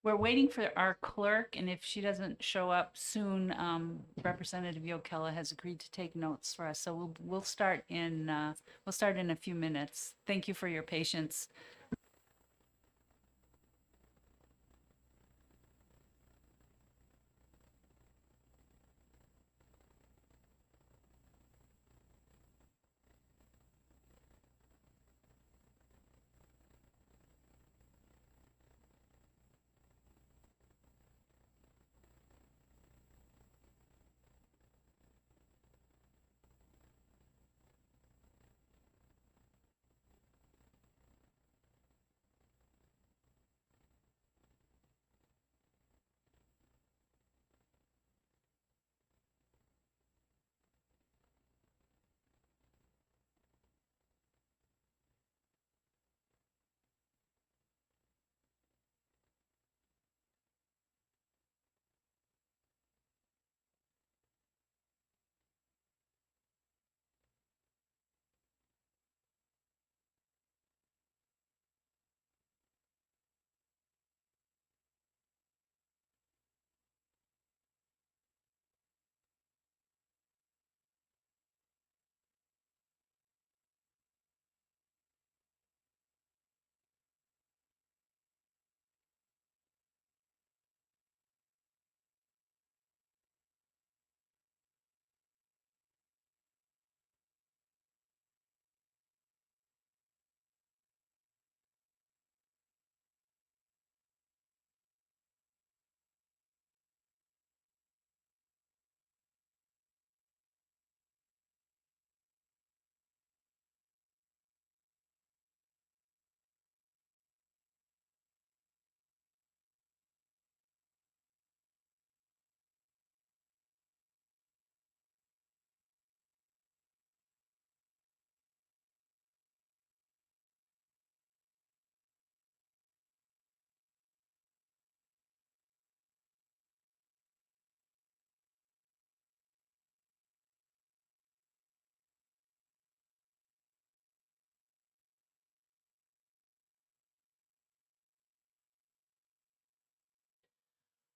We're waiting for our clerk, and if she doesn't show up soon, Representative Yokela has agreed to take notes for us. So we'll start in a few minutes. Thank you for your patience.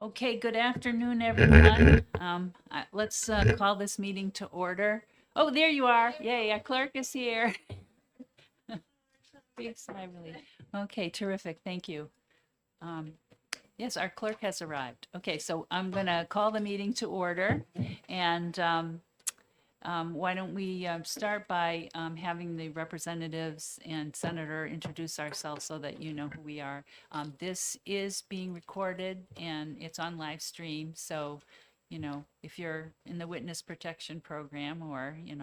Okay, good afternoon, everyone. Let's call this meeting to order. Oh, there you are. Yay, our clerk is here. Big sigh of relief. Okay, terrific. Thank you. Um, Yes, our clerk has arrived. Okay, so I'm going to call the meeting to order. And why don't we start by having the representatives and senator introduce ourselves so that you know who we are. This is being recorded and it's on live stream. So, if you're in the witness protection program or, you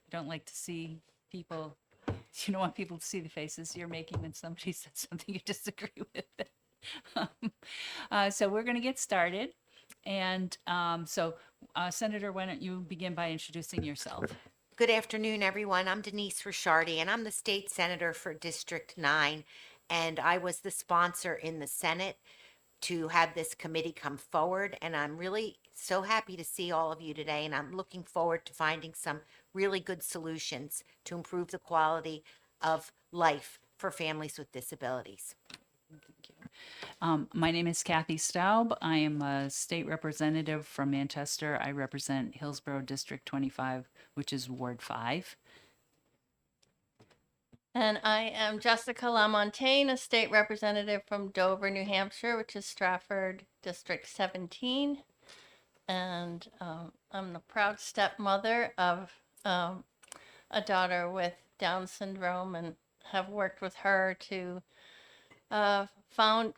don't like to see people, you don't want people to see the faces you're making when somebody said something you disagree with. So we're going to get started. And Senator, why don't you begin by introducing yourself? Good afternoon, everyone. I'm Denise Ricciardi, and I'm the state senator for District 9. And I was the sponsor in the Senate to have this committee come forward. And I'm really so happy to see all of you today. And I'm looking forward to finding some really good solutions to improve the quality of life for families with disabilities. My name is Kathy Staub. I am a state representative from Manchester. I represent Hillsborough District 25, which is Ward 5. And I am Jessica LaMontagne, a state representative from Dover, New Hampshire, which is Stratford District 17. And I'm the proud stepmother of a daughter with Down syndrome and have worked with her to find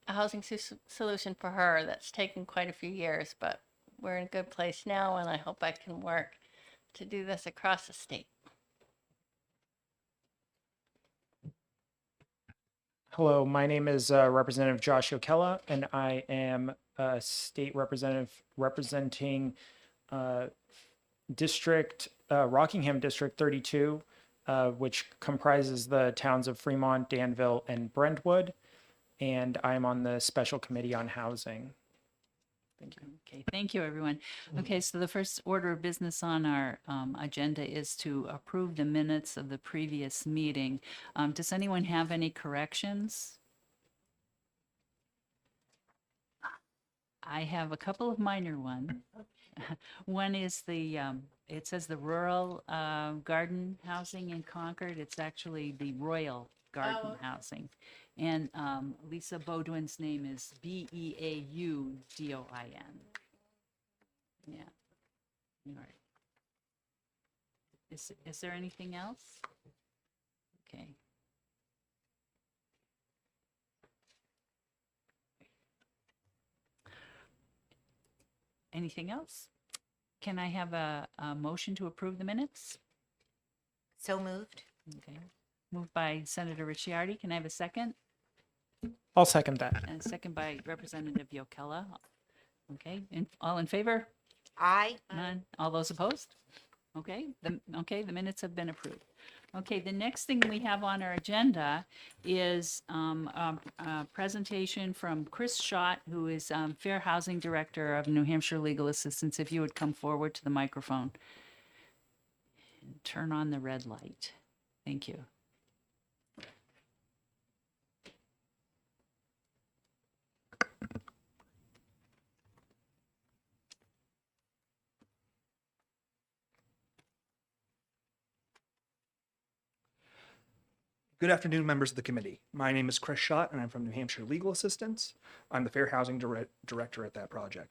a housing solution for her. That's taken quite a few years, but we're in a good place now, and I hope I can work to do this across the state. Hello, my name is Representative Josh Okella, and I am a state representative representing Rockingham District 32, which comprises the towns of Fremont, Danville, and Brentwood. And I'm on the Special Committee on Housing. Thank you. Okay, thank you, everyone. Okay, so the first order of business on our agenda is to approve the minutes of the previous meeting. Does anyone have any corrections? I have a couple of minor ones. One is it says the rural garden housing in Concord. It's actually the Royal Garden okay. Housing. And Lisa Baudouin's name is Beaudin. Yeah. All right. Is there anything else? Okay. Anything else? Can I have a motion to approve the minutes? So moved. Okay. Moved by Senator Ricciardi. Can I have a second? I'll second that. And a second by Representative Yokella. Okay, and all in favor? Aye. None? All those opposed? Okay, the minutes have been approved. Okay, the next thing we have on our agenda is a presentation from Chris Schott, who is Fair Housing Director of New Hampshire Legal Assistance. If you would come forward to the microphone and turn on the red light. Thank you. Good afternoon, members of the committee. My name is Chris Schott, and I'm from New Hampshire Legal Assistance. I'm the Fair Housing Director at that project.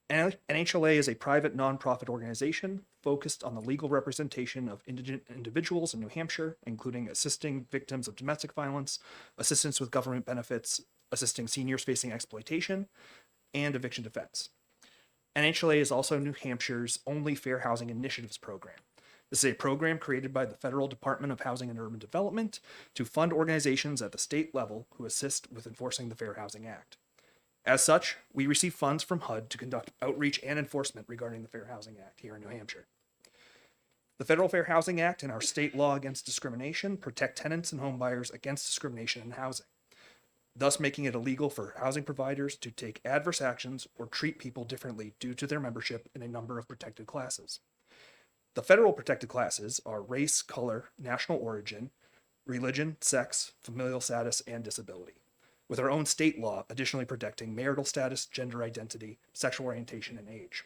NHLA is a private nonprofit organization focused on the legal representation of indigent individuals in New Hampshire, including assisting victims of domestic violence, assistance with government benefits, assisting seniors facing exploitation, and eviction defense. NHLA is also New Hampshire's only Fair Housing Initiatives program. This is a program created by the Federal Department of Housing and Urban Development to fund organizations at the state level who assist with enforcing the Fair Housing Act. As such, we receive funds from HUD to conduct outreach and enforcement regarding the Fair Housing Act here in New Hampshire. The Federal Fair Housing Act and our state law against discrimination protect tenants and homebuyers against discrimination in housing, thus making it illegal for housing providers to take adverse actions or treat people differently due to their membership in a number of protected classes. The federal protected classes are race, color, national origin, religion, sex, familial status, and disability, with our own state law additionally protecting marital status, gender identity, sexual orientation, and age.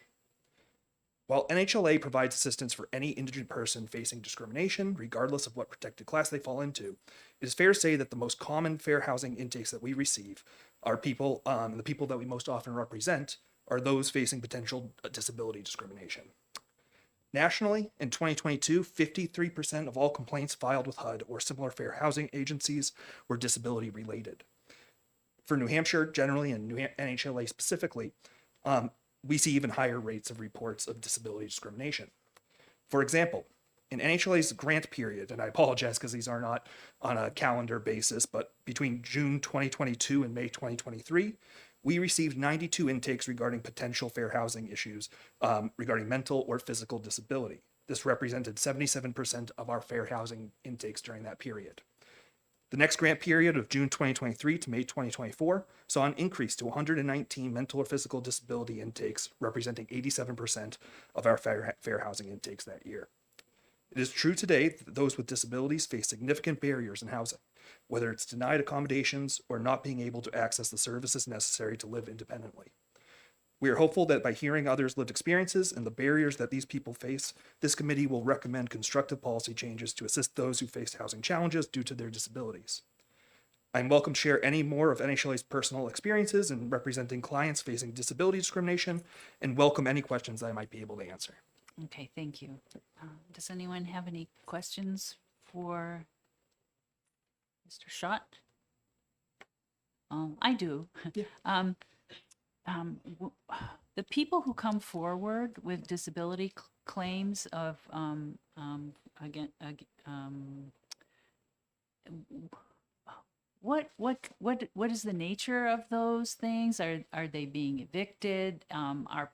While NHLA provides assistance for any indigent person facing discrimination, regardless of what protected class they fall into, it is fair to say that the most common fair housing intakes that we receive are people, the people that we most often represent are those facing potential disability discrimination. Nationally, in 2022, 53% of all complaints filed with HUD or similar fair housing agencies were disability related. For New Hampshire generally and NHLA specifically, we see even higher rates of reports of disability discrimination. For example, in NHLA's grant period, and I apologize because these are not on a calendar basis, but between June 2022 and May 2023, we received 92 intakes regarding potential fair housing issues regarding mental or physical disability. This represented 77% of our fair housing intakes during that period. The next grant period of June 2023 to May 2024 saw an increase to 119 mental or physical disability intakes, representing 87% of our fair housing intakes that year. It is true today that those with disabilities face significant barriers in housing, whether it's denied accommodations or not being able to access the services necessary to live independently. We are hopeful that by hearing others' lived experiences and the barriers that these people face, this committee will recommend constructive policy changes to assist those who face housing challenges due to their disabilities. I'm welcome to share any more of NHLA's personal experiences in representing clients facing disability discrimination and welcome any questions I might be able to answer. Okay, thank you. Does anyone have any questions for Mr. Schott? I do. Yeah. The people who come forward with disability claims of what is the nature of those things? Are they being evicted? Are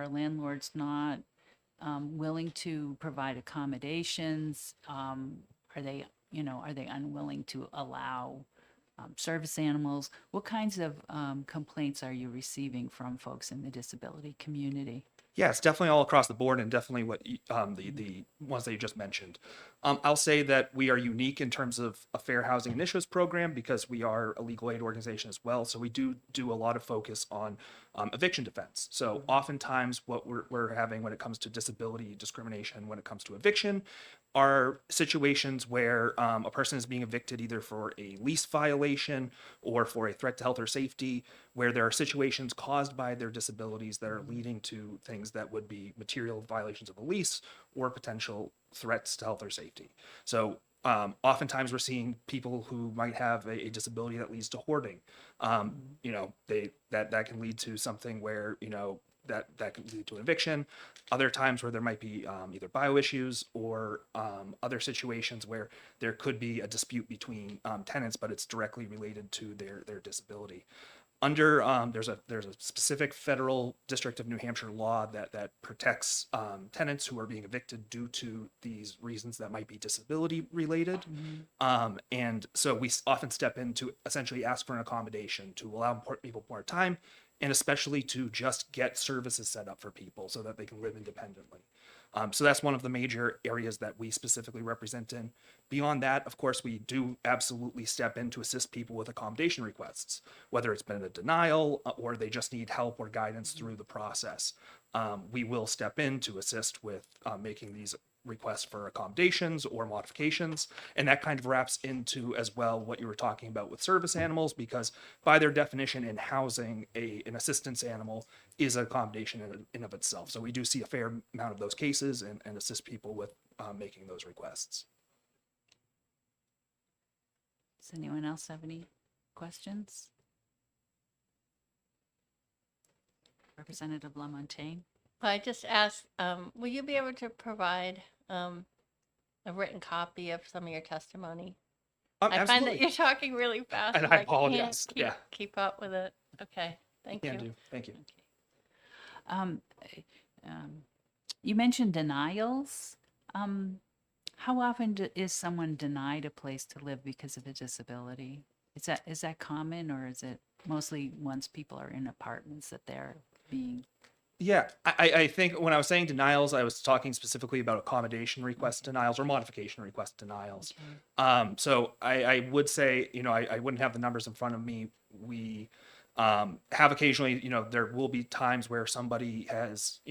landlords not willing to provide accommodations? Are they unwilling to allow service animals? What kinds of complaints are you receiving from folks in the disability community? Yeah, it's definitely all across the board, and definitely the ones that you just mentioned. I'll say that we are unique in terms of a fair housing initiatives program because we are a legal aid organization as well. So we do a lot of focus on eviction defense. So oftentimes, what we're having when it comes to disability discrimination, when it comes to eviction, are situations where a person is being evicted either for a lease violation or for a threat to health or safety, where there are situations caused by their disabilities that are leading to things that would be material violations of the lease or potential threats to health or safety. So oftentimes we're seeing people who might have a disability that leads to hoarding. That can lead to something where that could lead to an eviction. Other times where there might be either bio issues or other situations where there could be a dispute between tenants, but it's directly related to their disability. Under there's a specific federal District of New Hampshire law that protects tenants who are being evicted due to these reasons that might be disability related, and so we often step in to essentially ask for an accommodation to allow people more time, and especially to just get services set up for people so that they can live independently. So that's one of the major areas that we specifically represent in. Beyond that, of course, we do absolutely step in to assist people with accommodation requests, whether it's been a denial or they just need help or guidance through the process. We will step in to assist with making these requests for accommodations or modifications. And that kind of wraps into as well what you were talking about with service animals, because by their definition in housing, an assistance animal is an accommodation in of itself. So we do see a fair amount of those cases and assist people with making those requests. Does anyone else have any questions? Representative Lamontagne? I just asked, will you be able to provide a written copy of some of your testimony? I find that you're talking really fast. And I apologize. Can't keep up with it. Okay, thank you. Thank you. You mentioned denials. How often is someone denied a place to live because of a disability? Is that common, or is it mostly once people are in apartments that they're being? Yeah, I think when I was saying denials, I was talking specifically about accommodation request denials or modification request denials. Okay. So I would say, I wouldn't have the numbers in front of me. We have occasionally, there will be times where somebody has,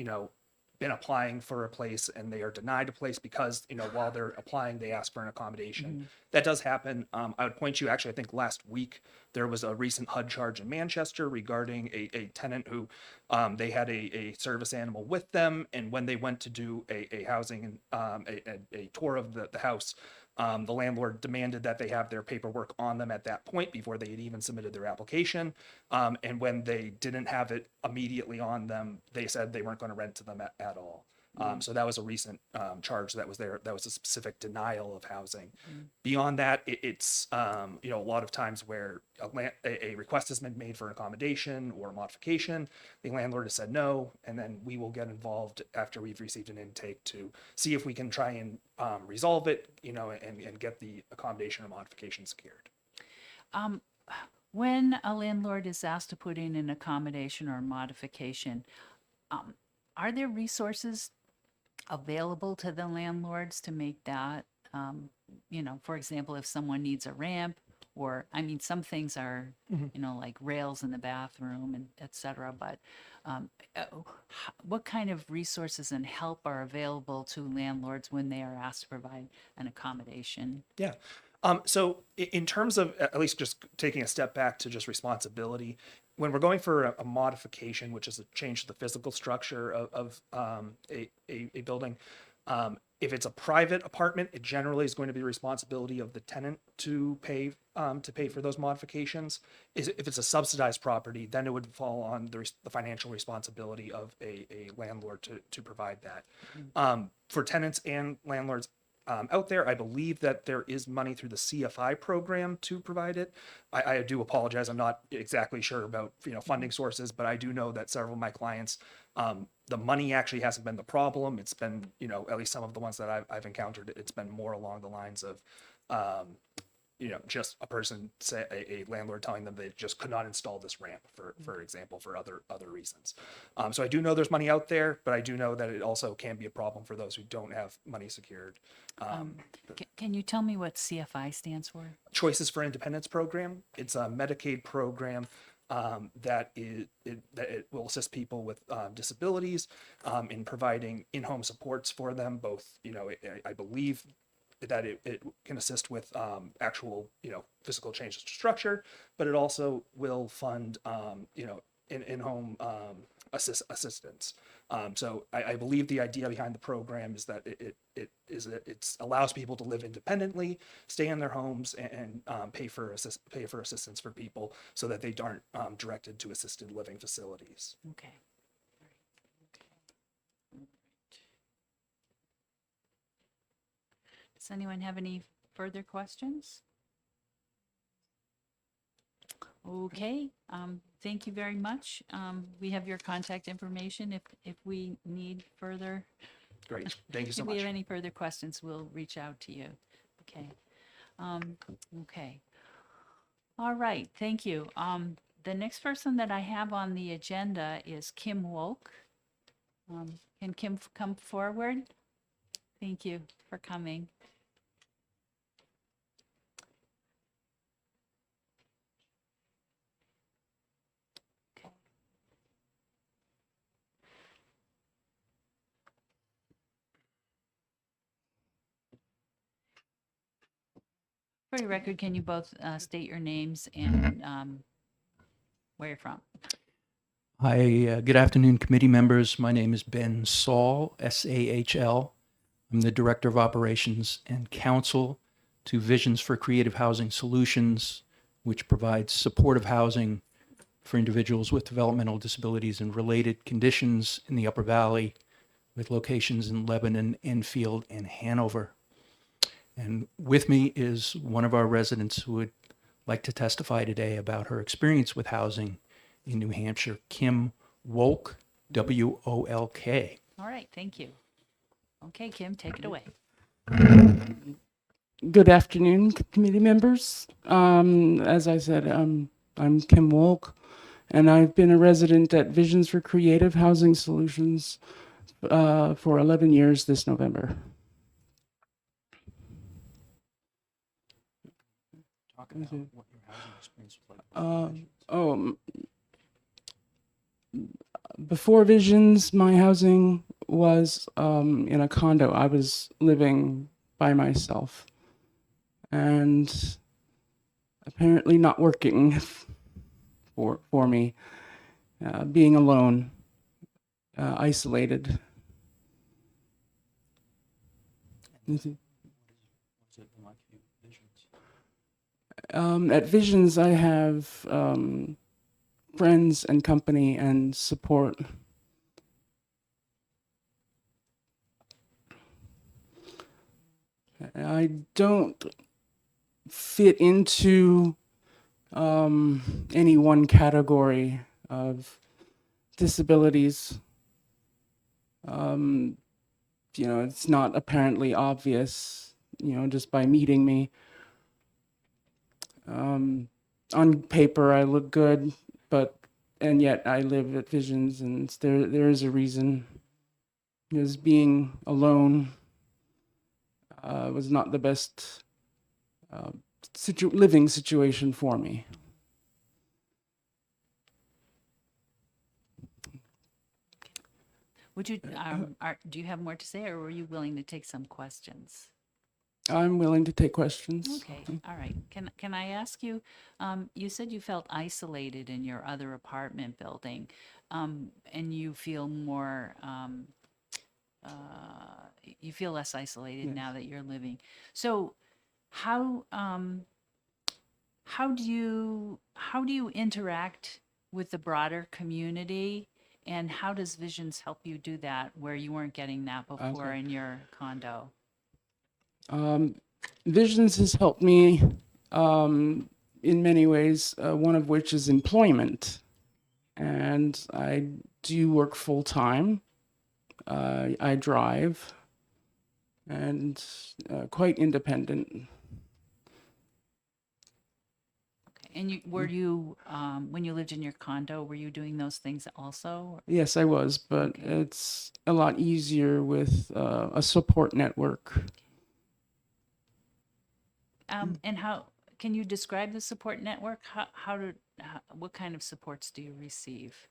been applying for a place and they are denied a place because, while they're applying, they ask for an accommodation. That does happen. I would point you, actually, I think last week there was a recent HUD charge in Manchester regarding a tenant who they had a service animal with them. And when they went to do a housing, a tour of the house, the landlord demanded that they have their paperwork on them at that point before they had even submitted their application. And when they didn't have it immediately on them, they said they weren't going to rent to them at all. So that was a recent charge that was there. That was a specific denial of housing. Beyond that, it's a lot of times where a request has been made for an accommodation or a modification, the landlord has said no, and then we will get involved after we've received an intake to see if we can try and resolve it, and get the accommodation or modification secured. When a landlord is asked to put in an accommodation or a modification, are there resources available to the landlords to make that, for example, if someone needs a ramp, or, some things are, like rails in the bathroom and et cetera, but what kind of resources and help are available to landlords when they are asked to provide an accommodation? Yeah. So in terms of at least just taking a step back to just responsibility, when we're going for a modification, which is a change to the physical structure of a building, if it's a private apartment, it generally is going to be the responsibility of the tenant to pay for those modifications. If it's a subsidized property, then it would fall on the financial responsibility of a landlord to provide that. For tenants and landlords out there, I believe that there is money through the CFI program to provide it. I do apologize. I'm not exactly sure about funding sources, but I do know that several of my clients, the money actually hasn't been the problem. It's been, at least some of the ones that I've encountered, it's been more along the lines of just a person, say a landlord telling them they just could not install this ramp, for example, for other reasons. So I do know there's money out there, but I do know that it also can be a problem for those who don't have money secured. Can you tell me what CFI stands for? Choices for Independence program. It's a Medicaid program that it will assist people with disabilities in providing in-home supports for them. Both, I believe that it can assist with actual, physical changes to structure, but it also will fund, in-home assistance. So I believe the idea behind the program is that it allows people to live independently, stay in their homes, and pay for assistance for people so that they aren't directed to assisted living facilities. Okay. Does anyone have any further questions? Okay, thank you very much. We have your contact information if we need further. Great, thank you so If we much. have any further questions, we'll reach out to you. Okay. Okay. All right, thank you. The next person that I have on the agenda is Kim Wolk. Can Kim come forward? Thank you for coming. For your record, can you both state your names and where you're from? Hi, good afternoon, committee members. My name is Ben Saul, S-A-H-L. I'm the Director of Operations and Counsel to Visions for Creative Housing Solutions, which provides supportive housing for individuals with developmental disabilities and related conditions in the Upper Valley, with locations in Lebanon, Enfield, and Hanover. And with me is one of our residents who would like to testify today about her experience with housing in New Hampshire, Kim Wolk, W-O-L-K. All right, thank you. Okay, Kim, take it away. Good afternoon, committee members. As I said, I'm Kim Wolk, and I've been a resident at Visions for Creative Housing Solutions for 11 years this November. Talk about what your housing experience was like. Before Visions, my housing was in a condo. I was living by myself and apparently not working for me, being alone, isolated. What's it like for you, Visions? At Visions, I have friends and company and support. I don't fit into any one category of disabilities. It's not apparently obvious, just by meeting me. On paper, I look good, and yet I live at Visions, and there is a reason. Because being alone was not the best living situation for me. Would you, do you have more to say, or were you willing to take some questions? I'm willing to take questions. Okay, all right. Can I ask you, you said you felt isolated in your other apartment building, and you feel more, you feel less isolated Yes. now that you're living. So how do you interact with the broader community, and how does Visions help you do that where you weren't getting that before Okay. in your condo? Visions has helped me in many ways, one of which is employment. And I do work full time. I drive and quite independent. And were you, when you lived in your condo, were you doing those things also? Yes, I was, but it's a lot easier with a support network. And how, can you describe the support network? What kind of supports do you receive?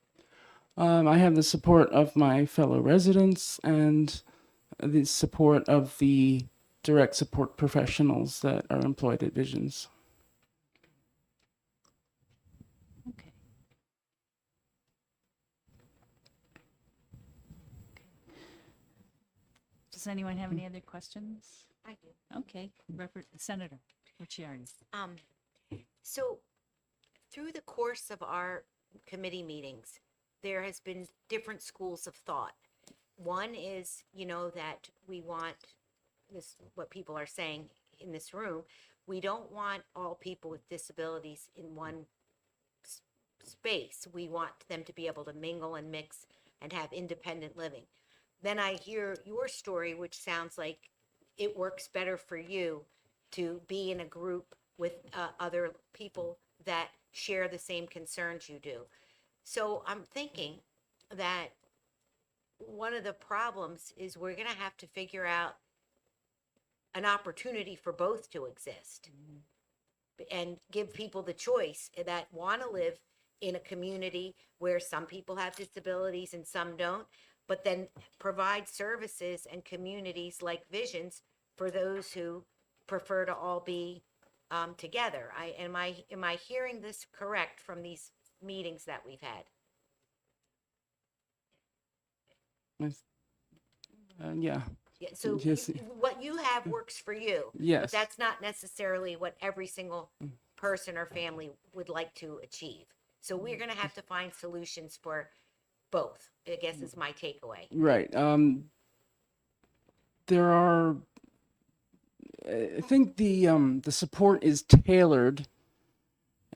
I have the support of my fellow residents and the support of the direct support professionals that are employed at Visions. Okay. Does anyone have any other questions? I do. Okay, Senator Ricciardi. Um, so through the course of our committee meetings, there has been different schools of thought. One is, that we want this, what people are saying in this room, we don't want all people with disabilities in one space. We want them to be able to mingle and mix and have independent living. Then I hear your story, which sounds like it works better for you to be in a group with other people that share the same concerns you do. So I'm thinking that one of the problems is we're going to have to figure out an opportunity for both to exist and give people the choice that want to live in a community where some people have disabilities and some don't, but then provide services and communities like Visions for those who prefer to all be together. Am I hearing this correct from these meetings that we've had? Yeah. Yeah, so Yes. what you have works for you. But Yes. that's not necessarily what every single person or family would like to achieve. So we're going to have to find solutions for both, I guess is my takeaway. Right. There are. I think the support is tailored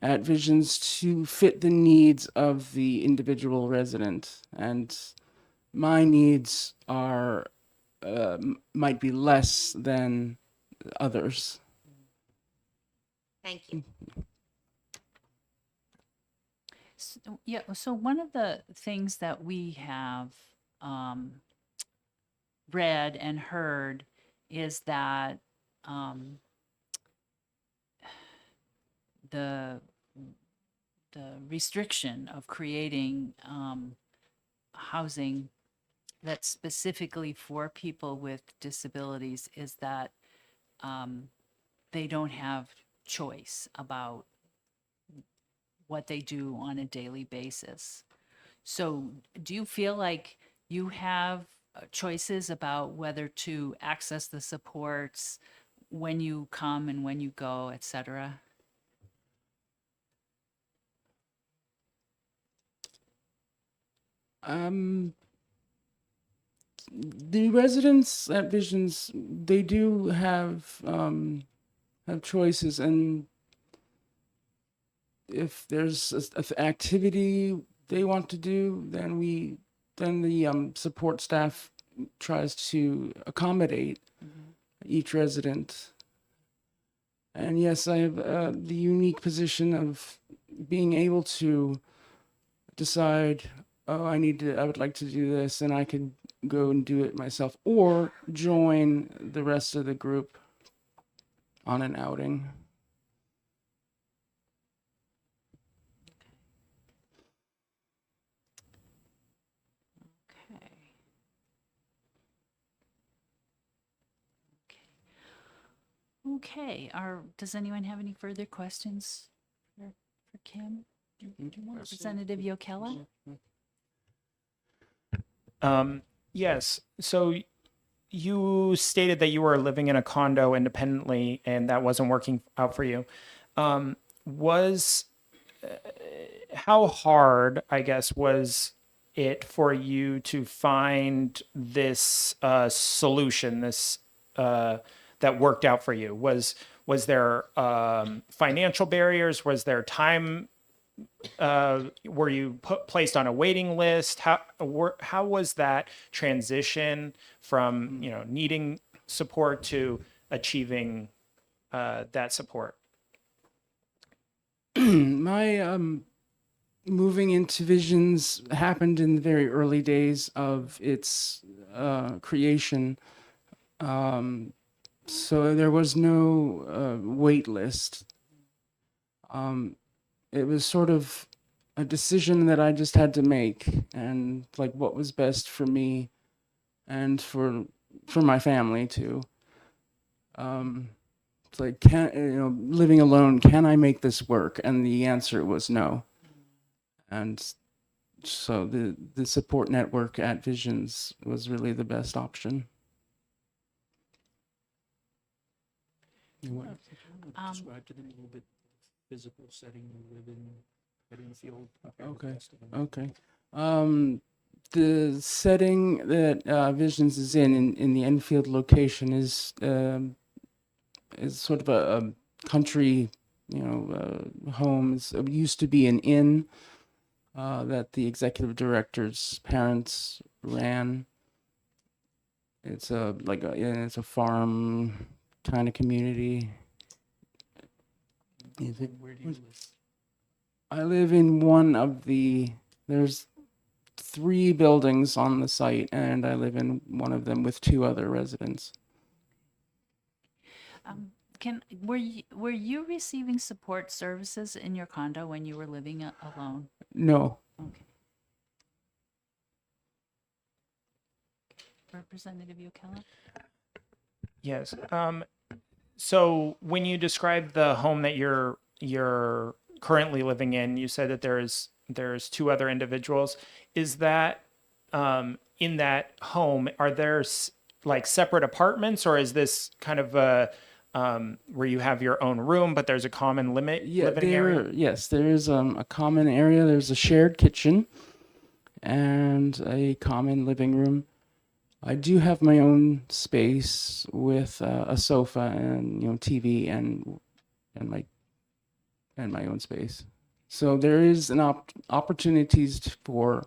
at Visions to fit the needs of the individual resident, and my needs are might be less than others. Thank you. Yeah, so one of the things that we have read and heard is that the restriction of creating housing that's specifically for people with disabilities is that they don't have choice about what they do on a daily basis. So do you feel like you have choices about whether to access the supports, when you come and when you go, et cetera? The residents at Visions, they do have choices, and if there's an activity they want to do, then the support staff tries to accommodate each resident. And yes, I have the unique position of being able to decide, oh, I would like to do this, and I could go and do it myself, or join the rest of the group on an outing. Okay. Okay, does anyone have any further questions for Kim? Representative Yokella? Yes. So you stated that you were living in a condo independently and that wasn't working out for you. Was how hard, I guess, was it for you to find this solution, this that worked out for you? Was there financial barriers? Was there time? Were you placed on a waiting list? How was that transition from needing support to achieving that support? My moving into Visions happened in the very early days of its creation. So there was no wait list. It was sort of a decision that I just had to make, and like what was best for me and for my family too. It's like, living alone, can I make this work? And the answer was no. And so the support network at Visions was really the best option. You want Um, describe to them a little bit the physical setting you live in, Bedingfield? Okay. Okay. The setting that Visions is in the Enfield location is sort of a country, home. It used to be an inn that the executive director's parents ran. It's it's a farm kind of community. Is it? Where do you live? I live in one of there's 3 buildings on the site, and I live in one of them with 2 other residents. were you receiving support services in your condo when you were living alone? No. Okay. Representative Yokela? Yes. So when you described the home that you're currently living in, you said that there's 2 other individuals. Is that in that home? Are there like separate apartments, or is this kind of a where you have your own room, but there's a common living area? Yes, there is a common area. There's a shared kitchen and a common living room. I do have my own space with a sofa and TV and my own space. So there is an opportunities for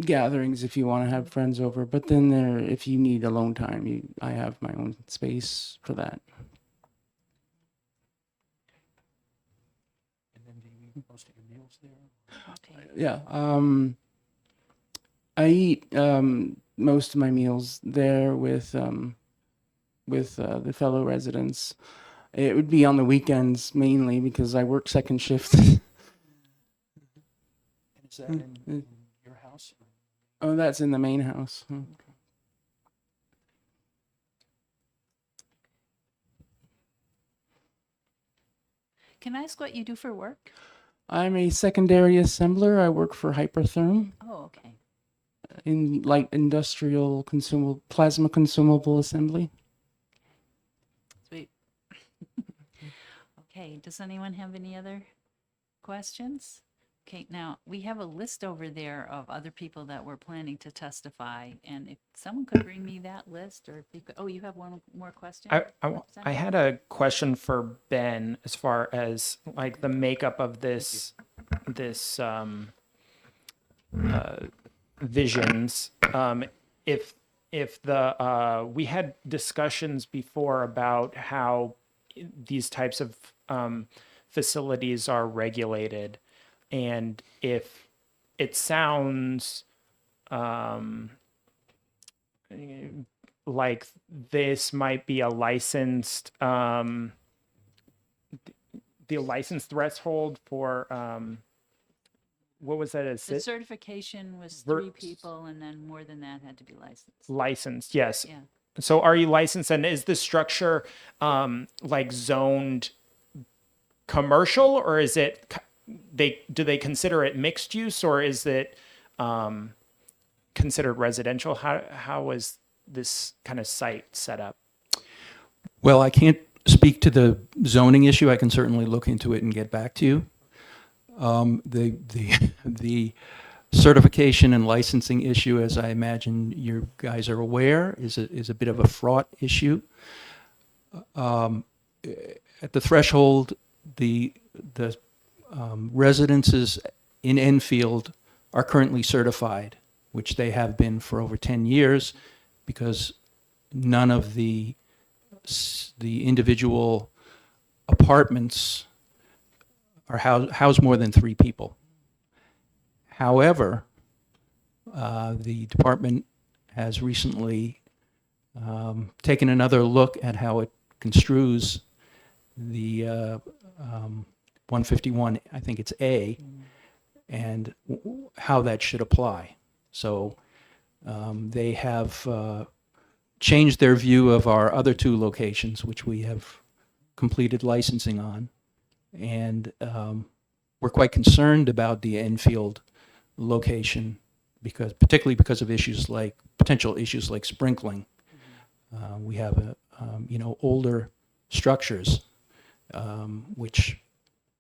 gatherings if you want to have friends over. But then if you need alone time, I have my own space for that. And then do you eat most of your meals there? Okay. Yeah. I eat most of my meals there with the fellow residents. It would be on the weekends mainly because I work second shift. And is that in your house? Oh, that's in the main house. Can I ask what you do for work? I'm a secondary assembler. I work for Hypertherm Oh, okay. in light industrial plasma consumable assembly. Sweet. Okay, does anyone have any other questions? Okay, now we have a list over there of other people that were planning to testify, and if someone could bring me that list, or if you could, you have one more question? I had a question for Ben as far as like the makeup of this visions. If the we had discussions before about how these types of facilities are regulated, and if it sounds like this might be a licensed the license threshold for what was that? The certification was Ver- 3 people, and then more than that had to be licensed. Licensed, yes. Yeah. So are you licensed, and is the structure like zoned commercial, or is it do they consider it mixed use, or is it considered residential? How is this kind of site set up? Well, I can't speak to the zoning issue. I can certainly look into it and get back to you. The certification and licensing issue, as I imagine you guys are aware, is a bit of a fraught issue. At the threshold, the residences in Enfield are currently certified, which they have been for over 10 years, because none of the individual apartments are house more than 3 people. However, the department has recently taken another look at how it construes the 151, I think it's A, and how that should apply. So they have changed their view of our other 2 locations, which we have completed licensing on. And we're quite concerned about the Enfield location, particularly because of potential issues like sprinkling. We have older structures, which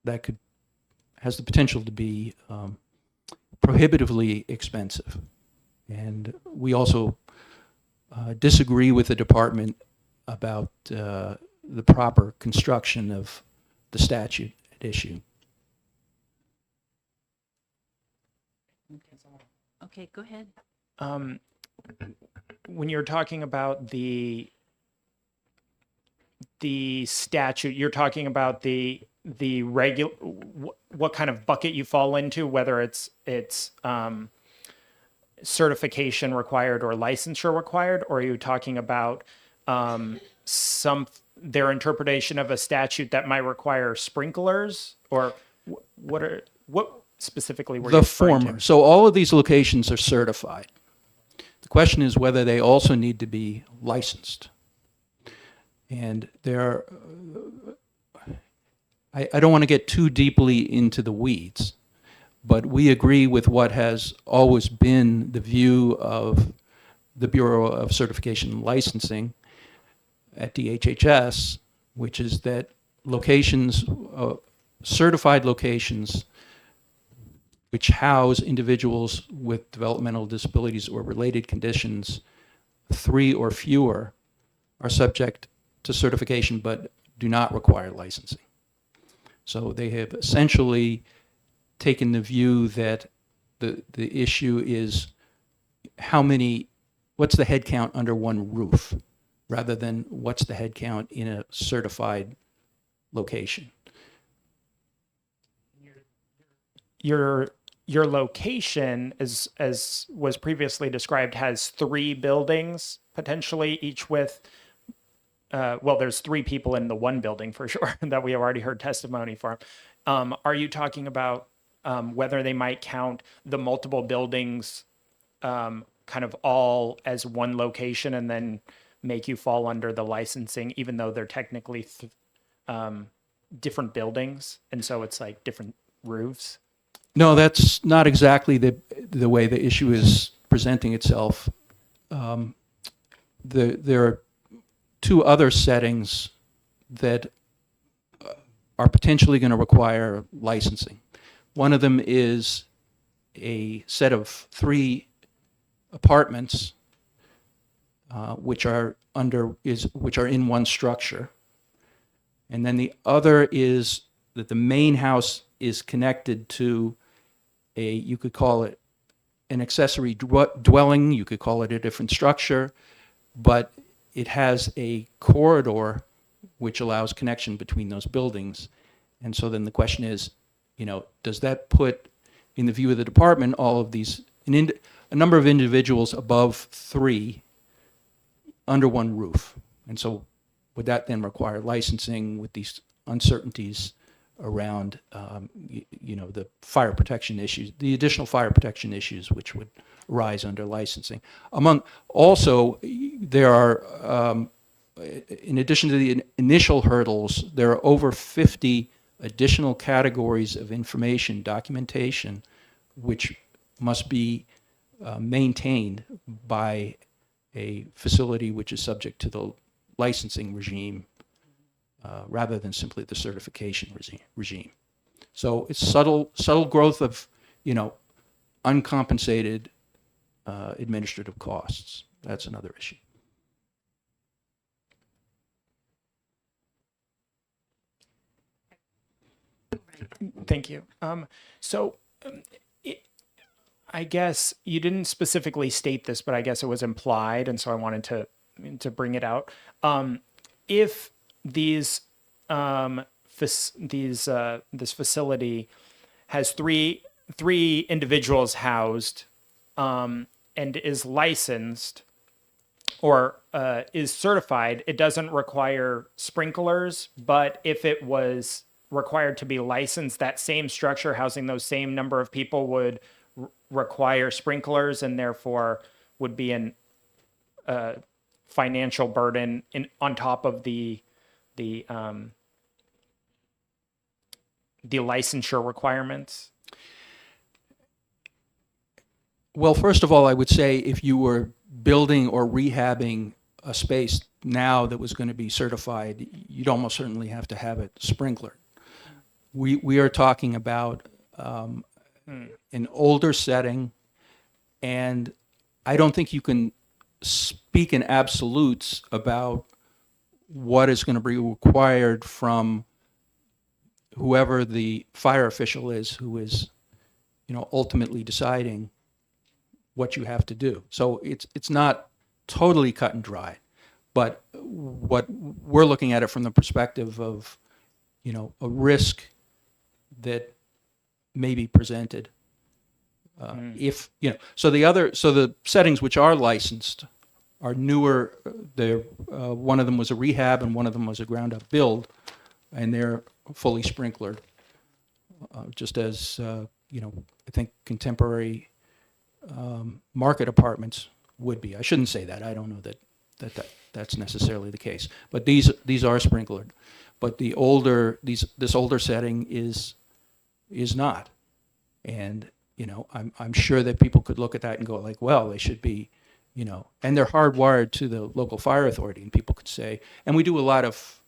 has the potential to be prohibitively expensive. And we also disagree with the department about the proper construction of the statute at issue. Okay, go ahead. When you're talking about the statute, you're talking about the regular, what kind of bucket you fall into, whether it's certification required or licensure required, or are you talking about their interpretation of a statute that might require sprinklers, or what specifically were you The referring former. to? So all of these locations are certified. The question is whether they also need to be licensed. And I don't want to get too deeply into the weeds, but we agree with what has always been the view of the Bureau of Certification and Licensing at DHHS, which is that certified locations which house individuals with developmental disabilities or related conditions, 3 or fewer, are subject to certification but do not require licensing. So they have essentially taken the view that the issue is what's the head count under one roof, rather than what's the head count in a certified location. Your location, as was previously described, has 3 buildings potentially, each with there's 3 people in the one building for sure that we have already heard testimony for. Are you talking about whether they might count the multiple buildings kind of all as one location and then make you fall under the licensing, even though they're technically different buildings, and so it's like different roofs? No, that's not exactly the way the issue is presenting itself. There are 2 other settings that are potentially going to require licensing. One of them is a set of 3 apartments which are in one structure, and then the other is that the main house is connected to you could call it an accessory dwelling, you could call it a different structure, but it has a corridor which allows connection between those buildings. And so then the question is, does that put, in the view of the department, all of these, a number of individuals above 3 under one roof? And so would that then require licensing with these uncertainties around, the fire protection issues, the additional fire protection issues which would arise under licensing? Also, there are, in addition to the initial hurdles, there are over 50 additional categories of information, documentation, which must be maintained by a facility which is subject to the licensing regime rather than simply the certification regime. So it's subtle growth of, uncompensated administrative costs. That's another issue. Thank you. I guess you didn't specifically state this, but I guess it was implied, and so I wanted to bring it out. If these this facility has three individuals housed, and is licensed or is certified, it doesn't require sprinklers. But if it was required to be licensed, that same structure housing those same number of people would require sprinklers, and therefore would be an financial burden on top of the licensure requirements. Well, first of all, I would say if you were building or rehabbing a space now that was going to be certified, you'd almost certainly have to have it sprinklered. We are talking about an older setting, and I don't think you can speak in absolutes about what is going to be required from whoever the fire official is who is, ultimately deciding what you have to do. So it's not totally cut and dry, but what we're looking at it from the perspective of, a risk that may be presented. If, so the settings which are licensed are newer. One of them was a rehab and one of them was a ground up build, and they're fully sprinklered. Just as, I think contemporary market apartments would be. I shouldn't say that. I don't know that's necessarily the case. But these are sprinklered. But this older setting is not. And I'm sure that people could look at that and go like, well, they should be, and they're hardwired to the local fire authority, and people could say, and we do a lot of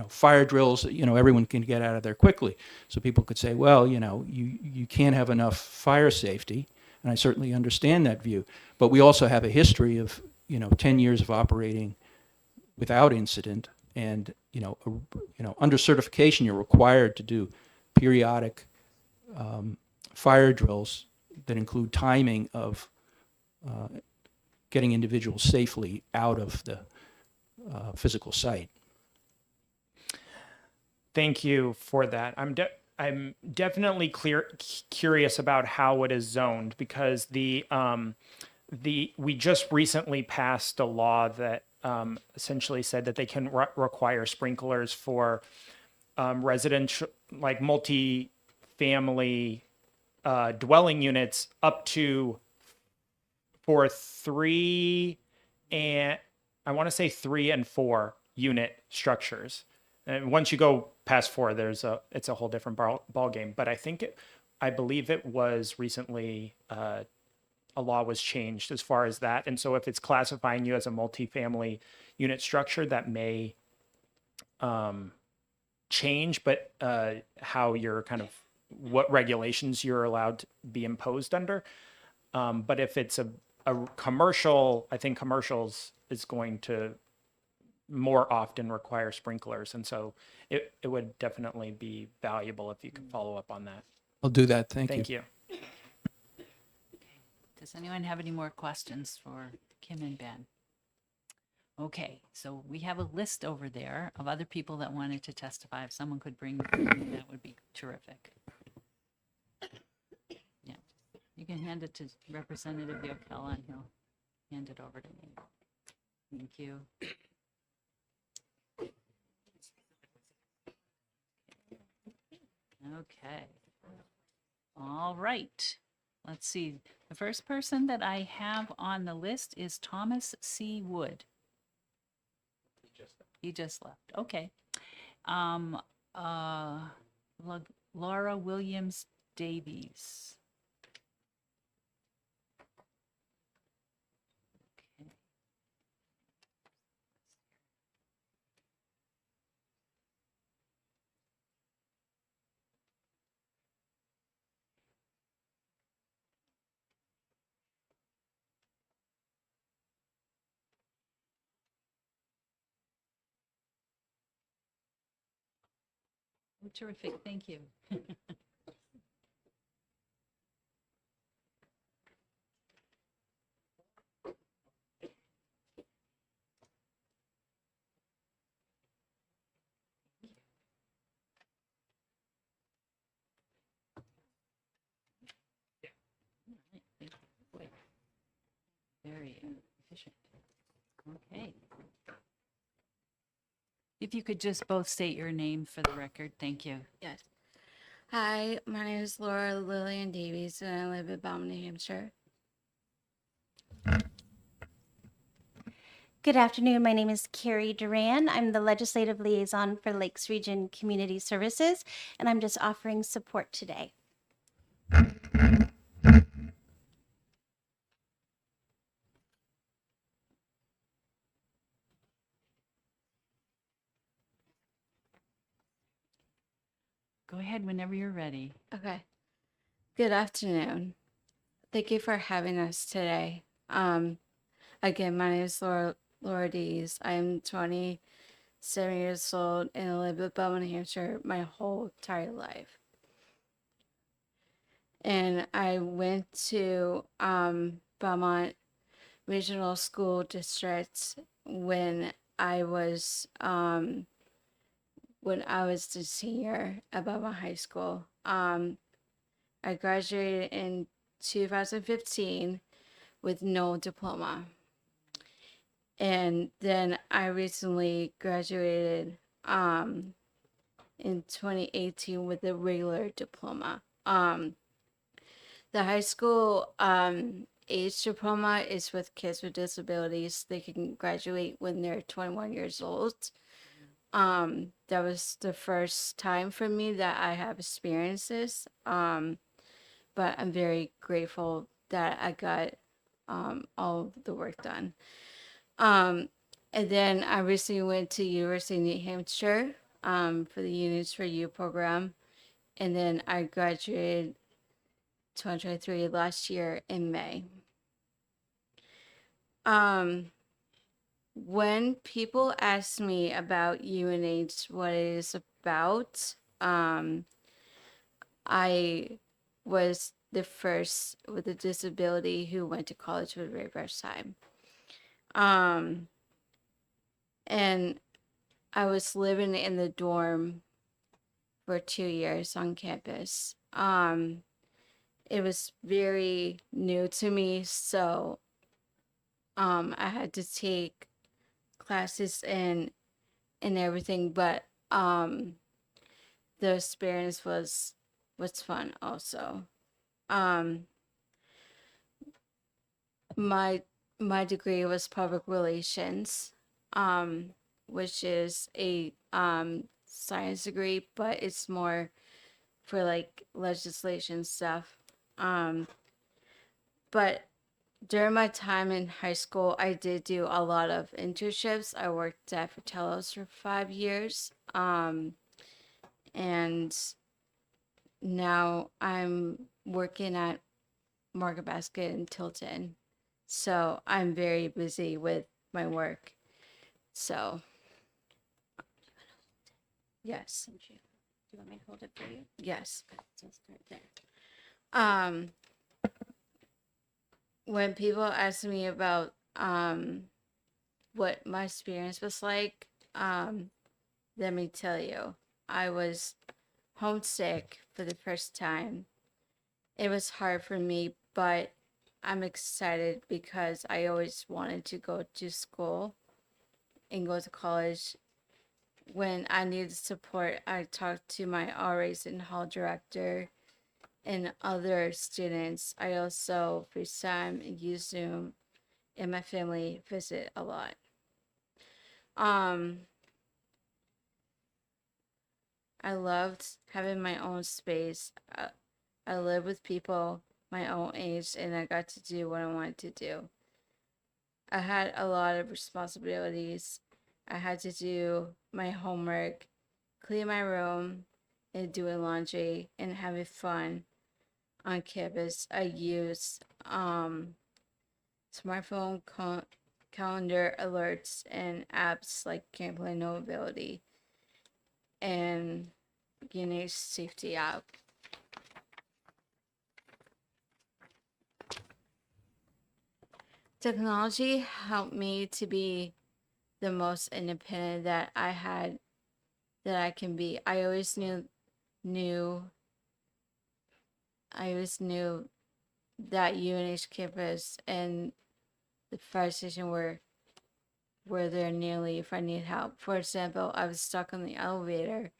fire drills, everyone can get out of there quickly. So people could say, well, you can't have enough fire safety. And I certainly understand that view. But we also have a history of, 10 years of operating without incident. And, under certification, you're required to do periodic fire drills that include timing of getting individuals safely out of the physical site. Thank you for that. I'm definitely curious about how it is zoned, because we just recently passed a law that essentially said that they can require sprinklers for residential, like multi-family dwelling units up to for 3 and 4 unit structures. And once you go past 4, it's a whole different ball game. But I believe it was recently a law was changed as far as that. And so if it's classifying you as a multifamily unit structure, that may change, but how you're what regulations you're allowed to be imposed under. But if it's a commercial, I think commercials is going to more often require sprinklers. And so it would definitely be valuable if you could follow up on that. I'll do that. Thank you. Thank you. Does anyone have any more questions for Kim and Ben? Okay, so we have a list over there of other people that wanted to testify. If someone could bring them, that would be terrific. Yeah, you can hand it to Representative Yokella and he'll hand it over to me. Thank you. Okay. All right. Let's see. The first person that I have on the list is Thomas C. Wood. He just left. Okay. Laura Williams Davies. Okay. Oh, terrific. Thank you. Very efficient. Okay. If you could just both state your name for the record, thank you. Yes. Hi, my name is Laura Lillian Davies, and I live in Balm, New Hampshire. Good afternoon. My name is Carrie Duran. I'm the legislative liaison for Lakes Region Community Services, and I'm just offering support today. Go ahead whenever you're ready. Okay. Good afternoon. Thank you for having us today. Again, my name is Laura Dees. I'm 27 years old and I live in Belmont, New Hampshire my whole entire life. And I went to Belmont Regional School District when I was the senior at Belmont High School. I graduated in 2015 with no diploma. And then I recently graduated in 2018 with a regular diploma. The high school age diploma is with kids with disabilities. They can graduate when they're 21 years old. That was the first time for me that I have experienced this. But I'm very grateful that I got all the work done. And then I recently went to University of New Hampshire for the Units for You program. And then I graduated 2023 last year in May. When people ask me about UNH, what it is about, I was the first with a disability who went to college for the very first time. And I was living in the dorm for 2 years on campus. It was very new to me, so I had to take classes and everything, but the experience was fun also. My degree was public relations, which is a science degree, but it's more for like legislation stuff. But during my time in high school, I did do a lot of internships. I worked at Fratello's for 5 years. And now I'm working at Market Basket in Tilton. So I'm very busy with my work. So, yes. Do you want me to hold it for you? Yes. Okay, so I'll start there. When people ask me about what my experience was like, let me tell you, I was homesick for the first time. It was hard for me, but I'm excited because I always wanted to go to school and go to college. When I needed support, I talked to my RAs and hall director and other students. I also FaceTime and use Zoom, and my family visit a lot. I loved having my own space. I live with people my own age, and I got to do what I wanted to do. I had a lot of responsibilities. I had to do my homework, clean my room, and doing laundry and having fun on campus. I used smartphone calendar alerts and apps like Campbell Knowability and UNH Safety app. Technology helped me to be the most independent that I can be. I always knew that UNH campus and the fire station were there nearly if I need help. For example, I was stuck on the elevator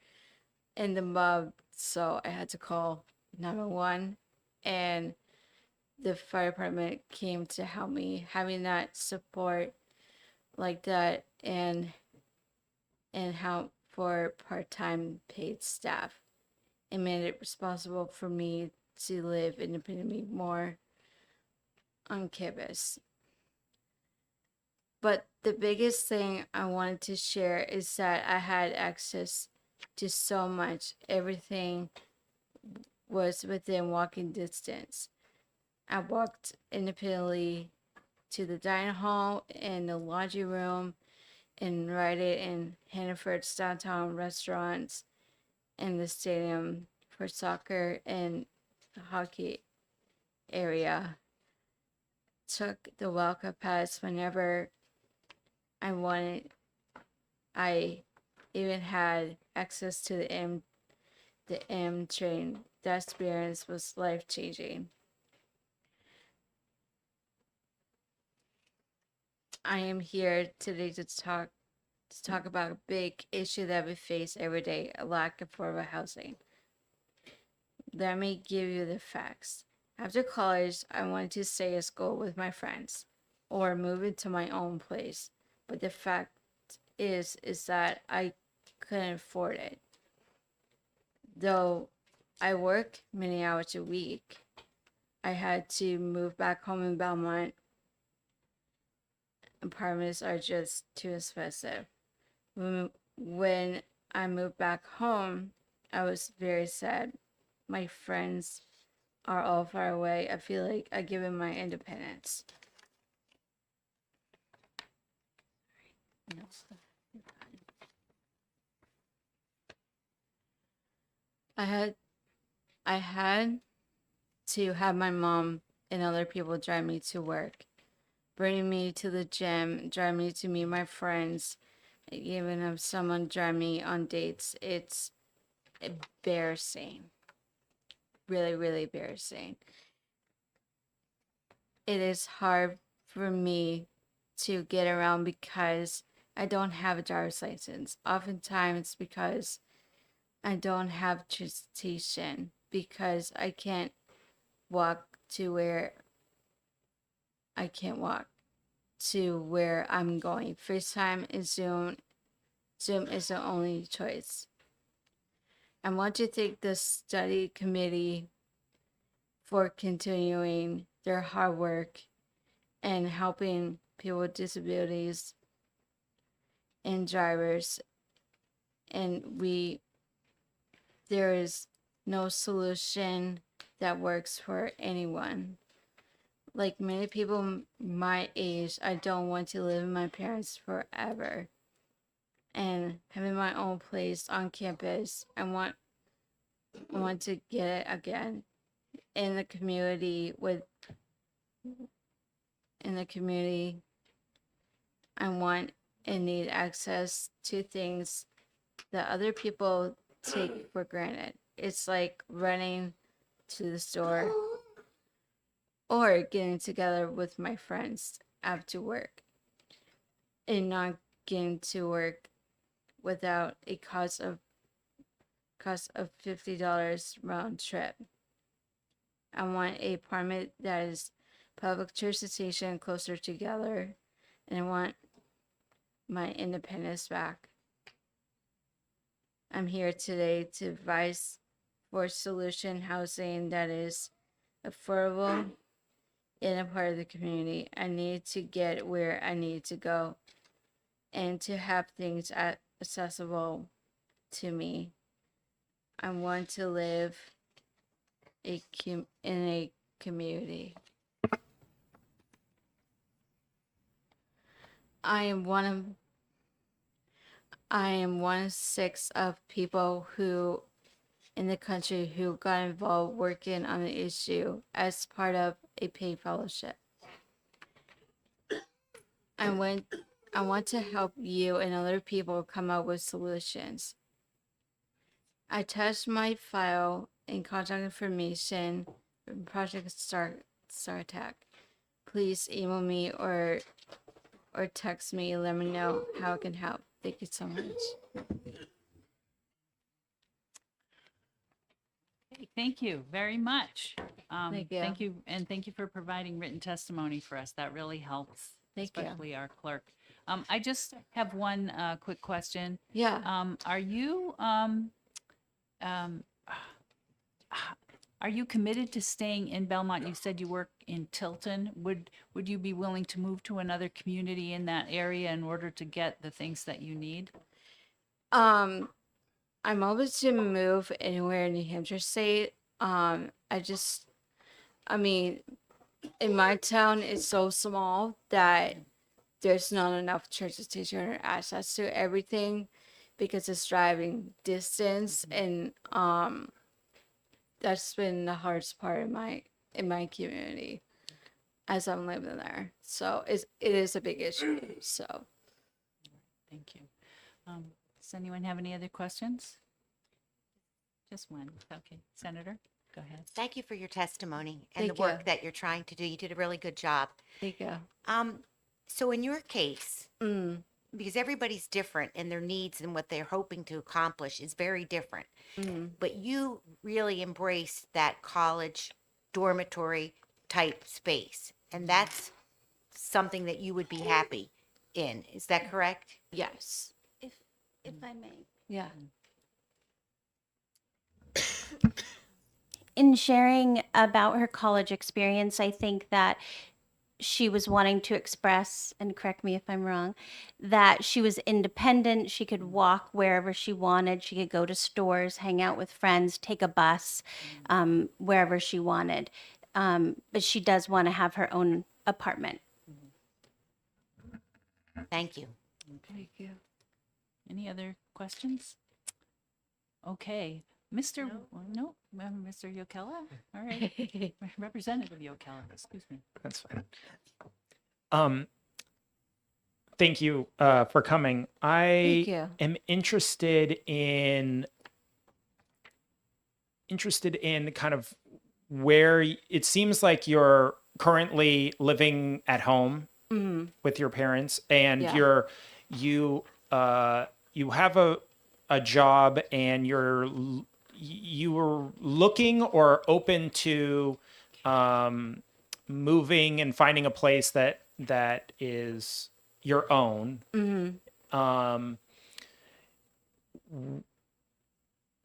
in the mud, so I had to call 911, and the fire department came to help me. Having that support like that and help for part-time paid staff, it made it responsible for me to live independently more on campus. But the biggest thing I wanted to share is that I had access to so much. Everything was within walking distance. I walked independently to the dining hall and the laundry room and Rite Aid and Hannaford's downtown restaurants and the stadium for soccer and the hockey area. Took the welcome pass whenever I wanted. I even had access to the M train. That experience was life changing. I am here today to talk about a big issue that we face every day: a lack of affordable housing. Let me give you the facts. After college, I wanted to stay at school with my friends or move into my own place. But the fact is that I couldn't afford it. Though I work many hours a week, I had to move back home in Belmont. Apartments are just too expensive. When I moved back home, I was very sad. My friends are all far away. I feel like I give them my independence. I had to have my mom and other people drive me to work, bring me to the gym, drive me to meet my friends, even if someone drive me on dates. It's embarrassing. Really, really embarrassing. It is hard for me to get around because I don't have a driver's license. Oftentimes it's because I don't have transportation, because I can't walk to where I'm going. FaceTime and Zoom is the only choice. I want to thank the study committee for continuing their hard work and helping people with disabilities and drivers. And there is no solution that works for anyone. Like many people my age, I don't want to live with my parents forever. And having my own place on campus, I want to get it again in the community. I want and need access to things that other people take for granted. It's like running to the store or getting together with my friends after work and not getting to work without a cost of $50 round trip. I want a apartment that is public transportation closer together, and I want my independence back. I'm here today to advise for solution housing that is affordable in a part of the community. I need to get where I need to go and to have things accessible to me. I want to live in a community. I am one of 6 of people who in the country who got involved working on the issue as part of a paid fellowship. I want to help you and other people come up with solutions. I attached my file and contact information from Project StarTech. please email me or text me. Let me know how I can help. Thank you so much. Okay, thank you very much. Thank you. Thank you, and thank you for providing written testimony for us. That really helps, Thank you. especially our clerk. I just have one quick question. Yeah. Are you are you committed to staying in Belmont? You said you work in Tilton. Would you be willing to move to another community in that area in order to get the things that you need? I'm open to move anywhere in New Hampshire state. I mean, in my town, it's so small that there's not enough transportation or access to everything because it's driving distance, and that's been the hardest part in my community as I'm living there. So it is a big issue. So Thank you. Does anyone have any other questions? Just one. Okay, Senator, go ahead. Thank you for your testimony and Thank the work you. that you're trying to do. You did a really good job. thank you. So in your case, Mm, because everybody's different and their needs and what they're hoping to accomplish is very different, mm. but you really embrace that college dormitory type space, and that's something that you would be happy in. Is that correct? Yes. If I may. Yeah. In sharing about her college experience, I think that she was wanting to express, and correct me if I'm wrong, that she was independent. She could walk wherever she wanted. She could go to stores, hang out with friends, take a bus wherever she wanted. But she does want to have her own apartment. Thank you. Thank you. Any other questions? Okay, Mr. No, Mr. Yokella? All right, Representative Yokella, excuse me. That's fine. Thank you for coming. Thank I you. am interested in kind of where it seems like you're currently living at home Mm, with your parents, and Yeah. you have a job, and you were looking or open to moving and finding a place that is your own. Um,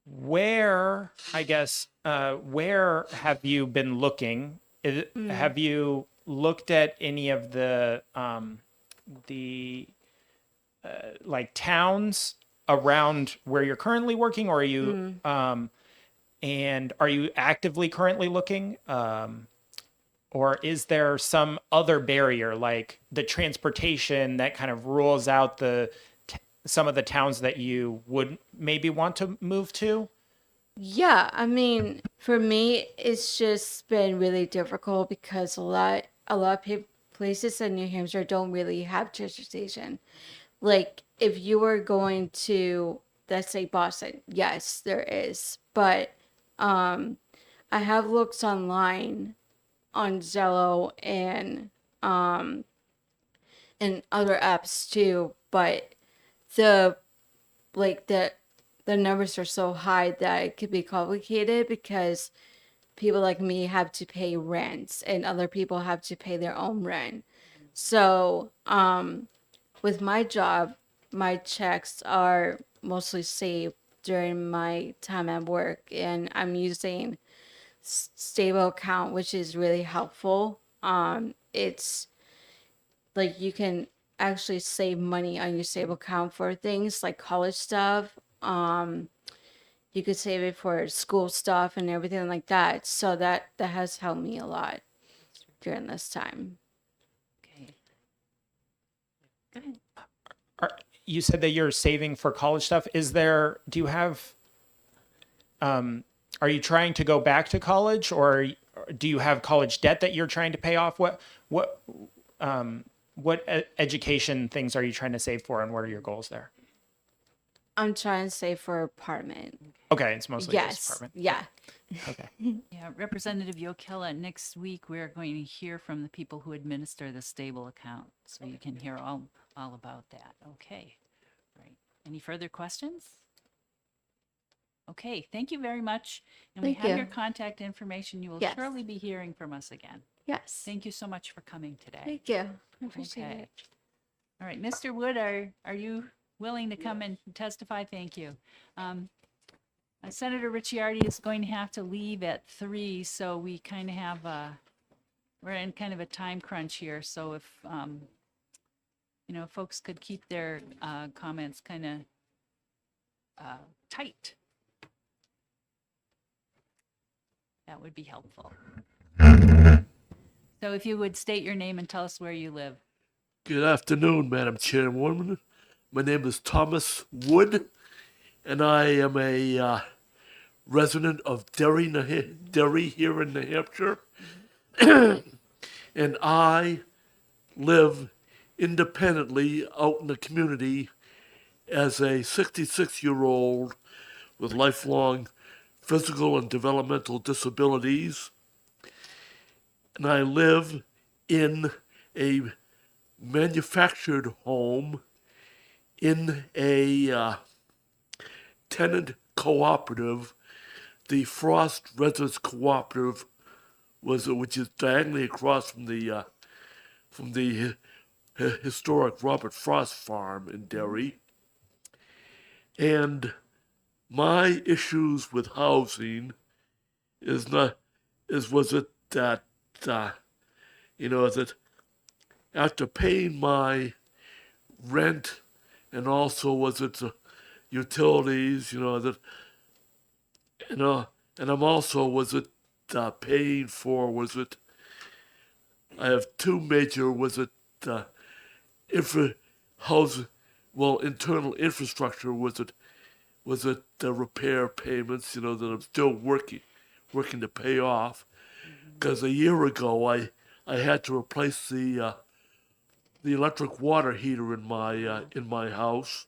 where, I guess, where have you been looking? Have you looked at any of the like towns around where you're currently working, or are you and are you actively currently looking? Or is there some other barrier, like the transportation, that kind of rules out some of the towns that you would maybe want to move to? Yeah, I mean, for me, it's just been really difficult because a lot of places in New Hampshire don't really have transportation. Like, if you were going to, let's say Boston, yes, there is, but I have looked online on Zello and other apps too, but the like the numbers are so high that it could be complicated because people like me have to pay rent and other people have to pay their own rent. So, with my job, my checks are mostly saved during my time at work, and I'm using stable account, which is really helpful. It's like you can actually save money on your stable account for things like college stuff. You could save it for school stuff and everything like that. So that has helped me a lot during this time. Okay. Go ahead. You said that you're saving for college stuff. Do you have, are you trying to go back to college, or do you have college debt that you're trying to pay off? What education things are you trying to save for, and what are your goals there? I'm trying to save for apartment. Okay, it's mostly just Yes. apartment. Yeah. Okay. Yeah, Representative Yokella, next week we're going to hear from the people who administer the stable account, so you can hear all about that. Okay, right. Any further questions? Okay, thank you very much. And we Thank have you. your contact information. You will Yes. surely be hearing from us again. Yes. Thank you so much for coming today. Thank you. I appreciate Okay. it. All right, Mr. Wood, are you willing to come and testify? Thank you. Senator Ricciardi is going to have to leave at 3, so we kind of have we're in kind of a time crunch here. So if folks could keep their comments kind of tight, that would be helpful. So if you would state your name and tell us where you live. Good afternoon, Madam Chairwoman. My name is Thomas Wood, and I am a resident of Derry here in New Hampshire. And I live independently out in the community as a 66-year-old with lifelong physical and developmental disabilities. And I live in a manufactured home in a tenant cooperative. The Frost Residence Cooperative which is diagonally across from the historic Robert Frost Farm in Derry. And my issues with housing that after paying my rent and also utilities, and I'm also paying for I have two major internal infrastructure the repair payments, that I'm still working to pay off. Because a year ago I had to replace the electric water heater in my house,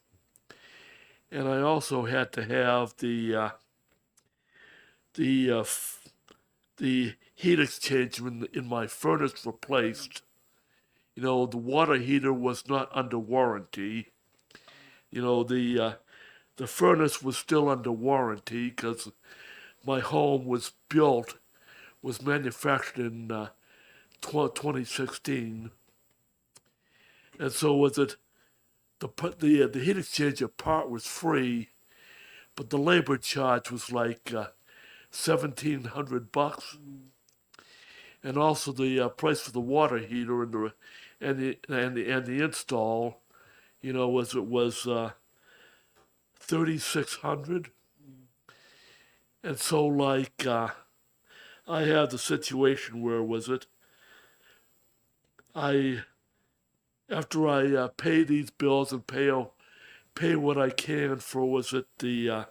and I also had to have the heat exchanger in my furnace replaced. The water heater was not under warranty. The furnace was still under warranty because my home was manufactured in 2016. And so the heat exchanger part was free, but the labor charge was like $1,700, and also the price for the water heater and the install, was $3,600. And so I have the situation where after I pay these bills and pay what I can for the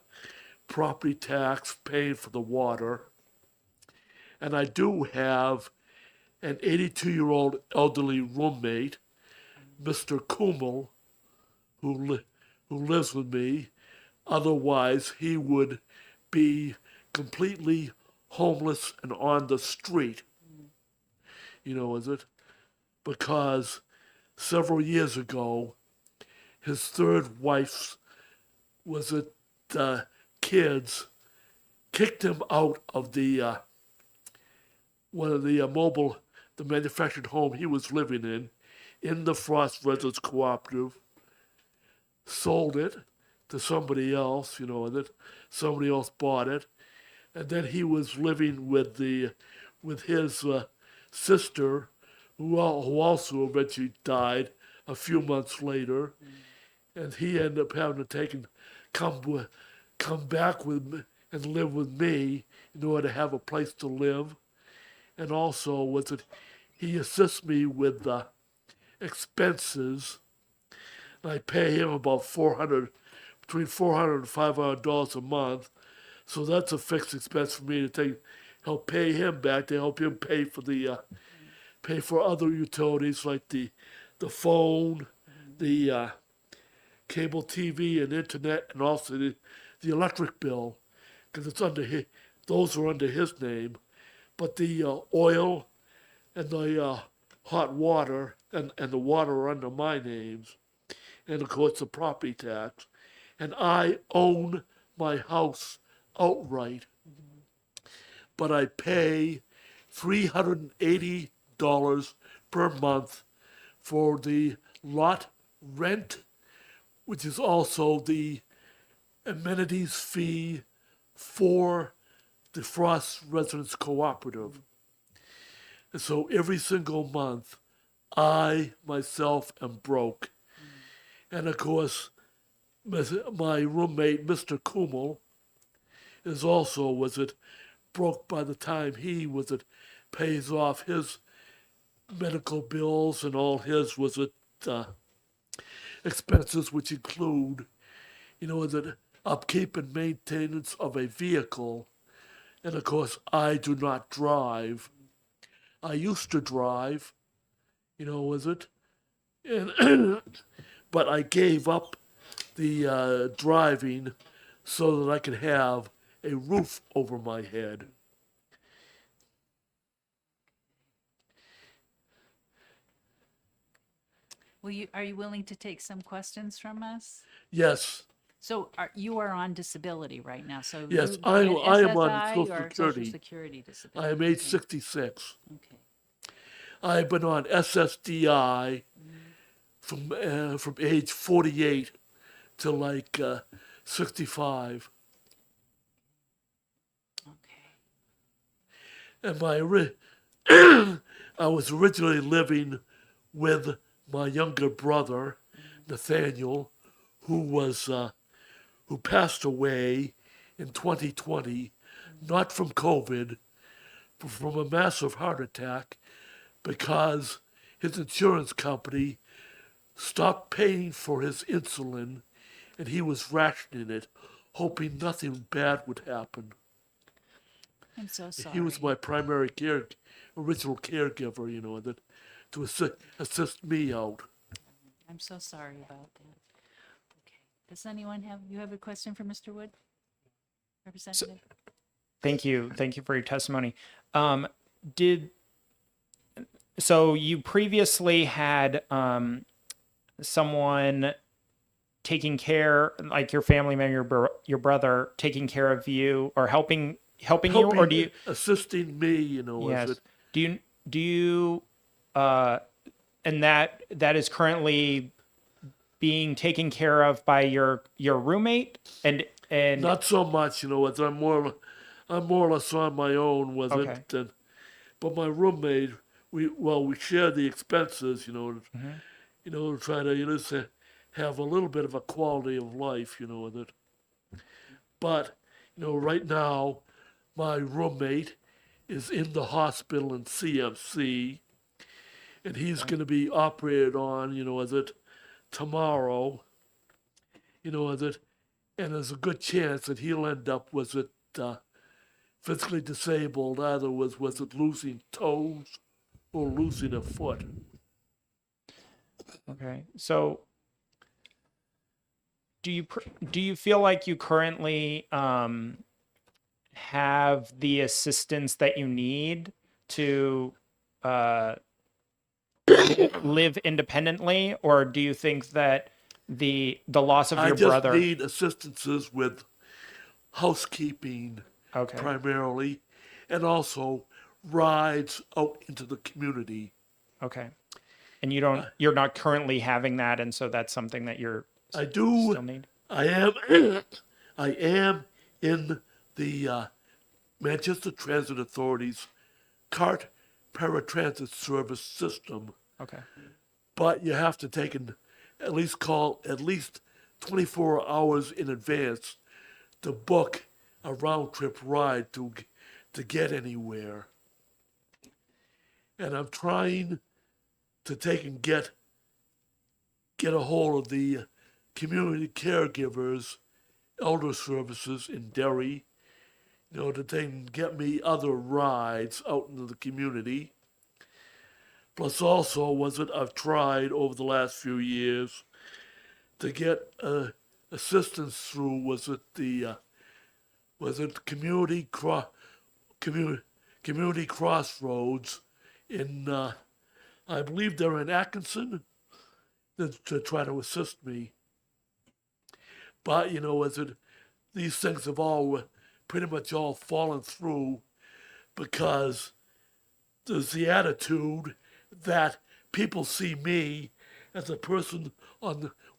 property tax, paying for the water, and I do have an 82-year-old elderly roommate, Mr. Kummel, who lives with me. Otherwise, he would be completely homeless and on the street. Because several years ago, his third wife's kids kicked him out of the manufactured home he was living in the Frost Residence Cooperative, sold it to somebody else, that somebody else bought it, and then he was living with his sister, who also eventually died a few months later, and he ended up having to come back with me and live with me in order to have a place to live, and also he assists me with the expenses. And I pay him about between $400 and $500 a month, so that's a fixed expense for me to help pay him back, to help him pay for other utilities like the phone, the cable TV and internet, and also the electric bill, because it's under those are under his name. But the oil and the hot water and the water are under my names. And of course the property tax. And I own my house outright. But I pay $380 per month for the lot rent, which is also the amenities fee for the Frost Residence Cooperative. And so every single month, I myself am broke. And of course, my roommate, Mr. Kummel, is also, broke by the time he, pays off his medical bills and all his, expenses, which include, upkeep and maintenance of a vehicle. And of course, I do not drive. I used to drive, and but I gave up the driving so that I could have a roof over my head. Are you willing to take some questions from us? Yes, So you are on disability right now, so yes, you I get am on SSI Social or Security. Social Security disability. I am age Okay. 66. Okay. I've been on SSDI from age 48 to 65. Okay. And I was originally living with my younger brother, Nathaniel, who passed away in 2020, not from COVID, but from a massive heart attack, because his insurance company stopped paying for his insulin, and he was rationing it, hoping nothing bad would happen. I'm so sorry. He was my primary original caregiver, that to assist me out. I'm so sorry about that. Okay. Does anyone have a question for Mr. Wood? Representative? Thank you. Thank you for your testimony. So you previously had someone taking care, like your family member, your brother, taking care of you or helping you, or do you assisting me? Yes. Do you and that is currently being taken care of by your roommate and Not so much, as I'm more or less on my own with Okay. it. But my roommate, we share the expenses, to try to have a little bit of a quality of life, with it. But right now, my roommate is in the hospital in CMC, and he's going to be operated on, tomorrow, and there's a good chance that he'll end up physically disabled, either was it losing toes or losing a foot. Okay. So do you feel like you currently have the assistance that you need to live independently, or do you think that the loss of I your just brother need assistances with housekeeping Okay. primarily, and also rides out into the community. Okay. And you're not currently having that, and so that's something that you're I do. still need? I am in the Manchester Transit Authority's CART paratransit service system, Okay. but you have to call at least 24 hours in advance to book a round trip ride to get anywhere. And I'm trying to get a hold of the community caregivers, elder services in Derry, that they can get me other rides out into the community. Plus, also, I've tried over the last few years to get assistance through, the community community crossroads in, I believe they're in Atkinson, to try to assist me. But, you know, these things have all pretty much all fallen through because there's the attitude that people see me as a person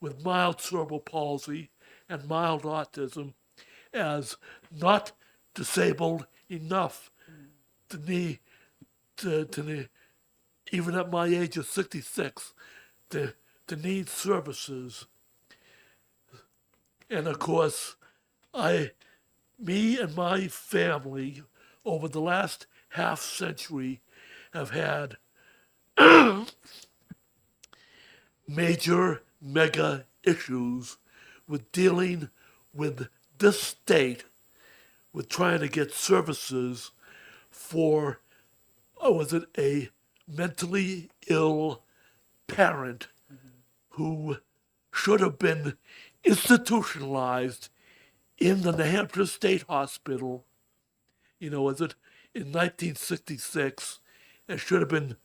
with mild cerebral palsy and mild autism as not disabled enough to need even at my age of 66 to need services. And of course, me and my family over the last half century have had major mega issues with dealing with this state, with trying to get services for, was it a mentally ill parent who should have been institutionalized in the New Hampshire State Hospital, you know, was it in 1966, and should have been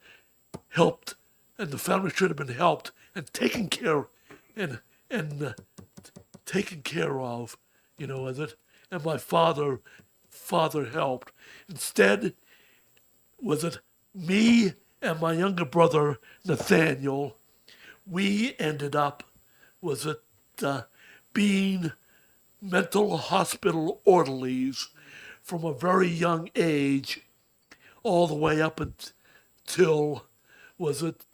helped, and the family should have been helped and taken care and taken care of, you know, was it? And my father helped. Instead, was it me and my younger brother Nathaniel? We ended up, was it being mental hospital orderlies from a very young age, all the way up until, was it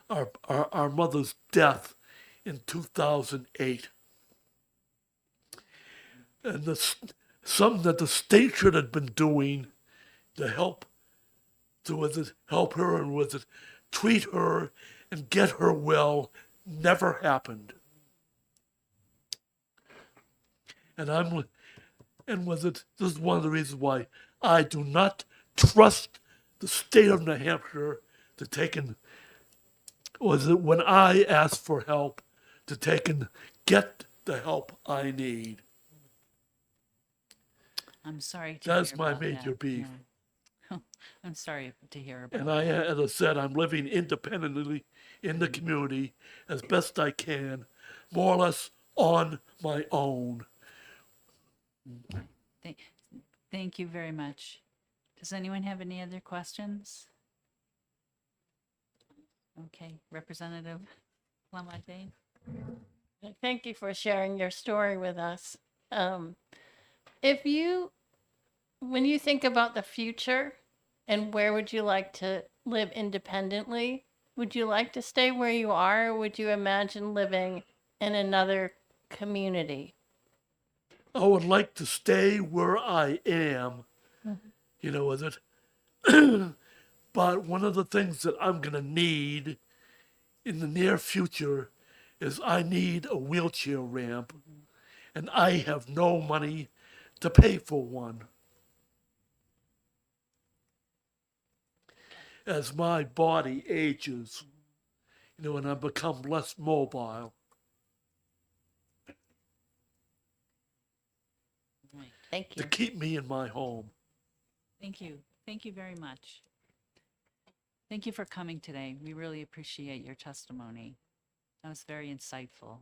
our mother's death in 2008. And something that the state should have been doing to help, help her and treat her and get her well, never happened. This is one of the reasons why I do not trust the state of New Hampshire to take in, when I ask for help, to take and get the help I need. I'm sorry to That's hear my about major that. beef. Yeah. I'm sorry to hear about And that. as I said, I'm living independently in the community as best I can, more or less on my own. Thank you very much. Does anyone have any other questions? Okay, Representative Lamontagne. Thank you for sharing your story with us. When you think about the future and where would you like to live independently, would you like to stay where you are, or would you imagine living in another community? I would like to stay where I am, you know, with it. But one of the things that I'm going to need in the near future is I need a wheelchair ramp, and I have no money to pay for one. As my body ages, you know, and I become less mobile. Right. Thank To you. keep me in my home. Thank you. Thank you very much. Thank you for coming today. We really appreciate your testimony. That was very insightful.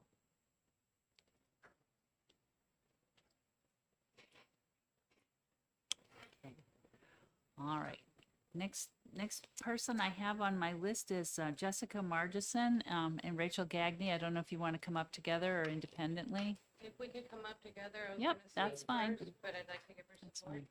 Okay. All right. Next person I have on my list is Jessica Margison and Rachel Gagney. I don't know if you want to come up together or independently. If we could come up together. I was Yep, gonna say that's fine. first, but I'd like to give her some That's support. fine.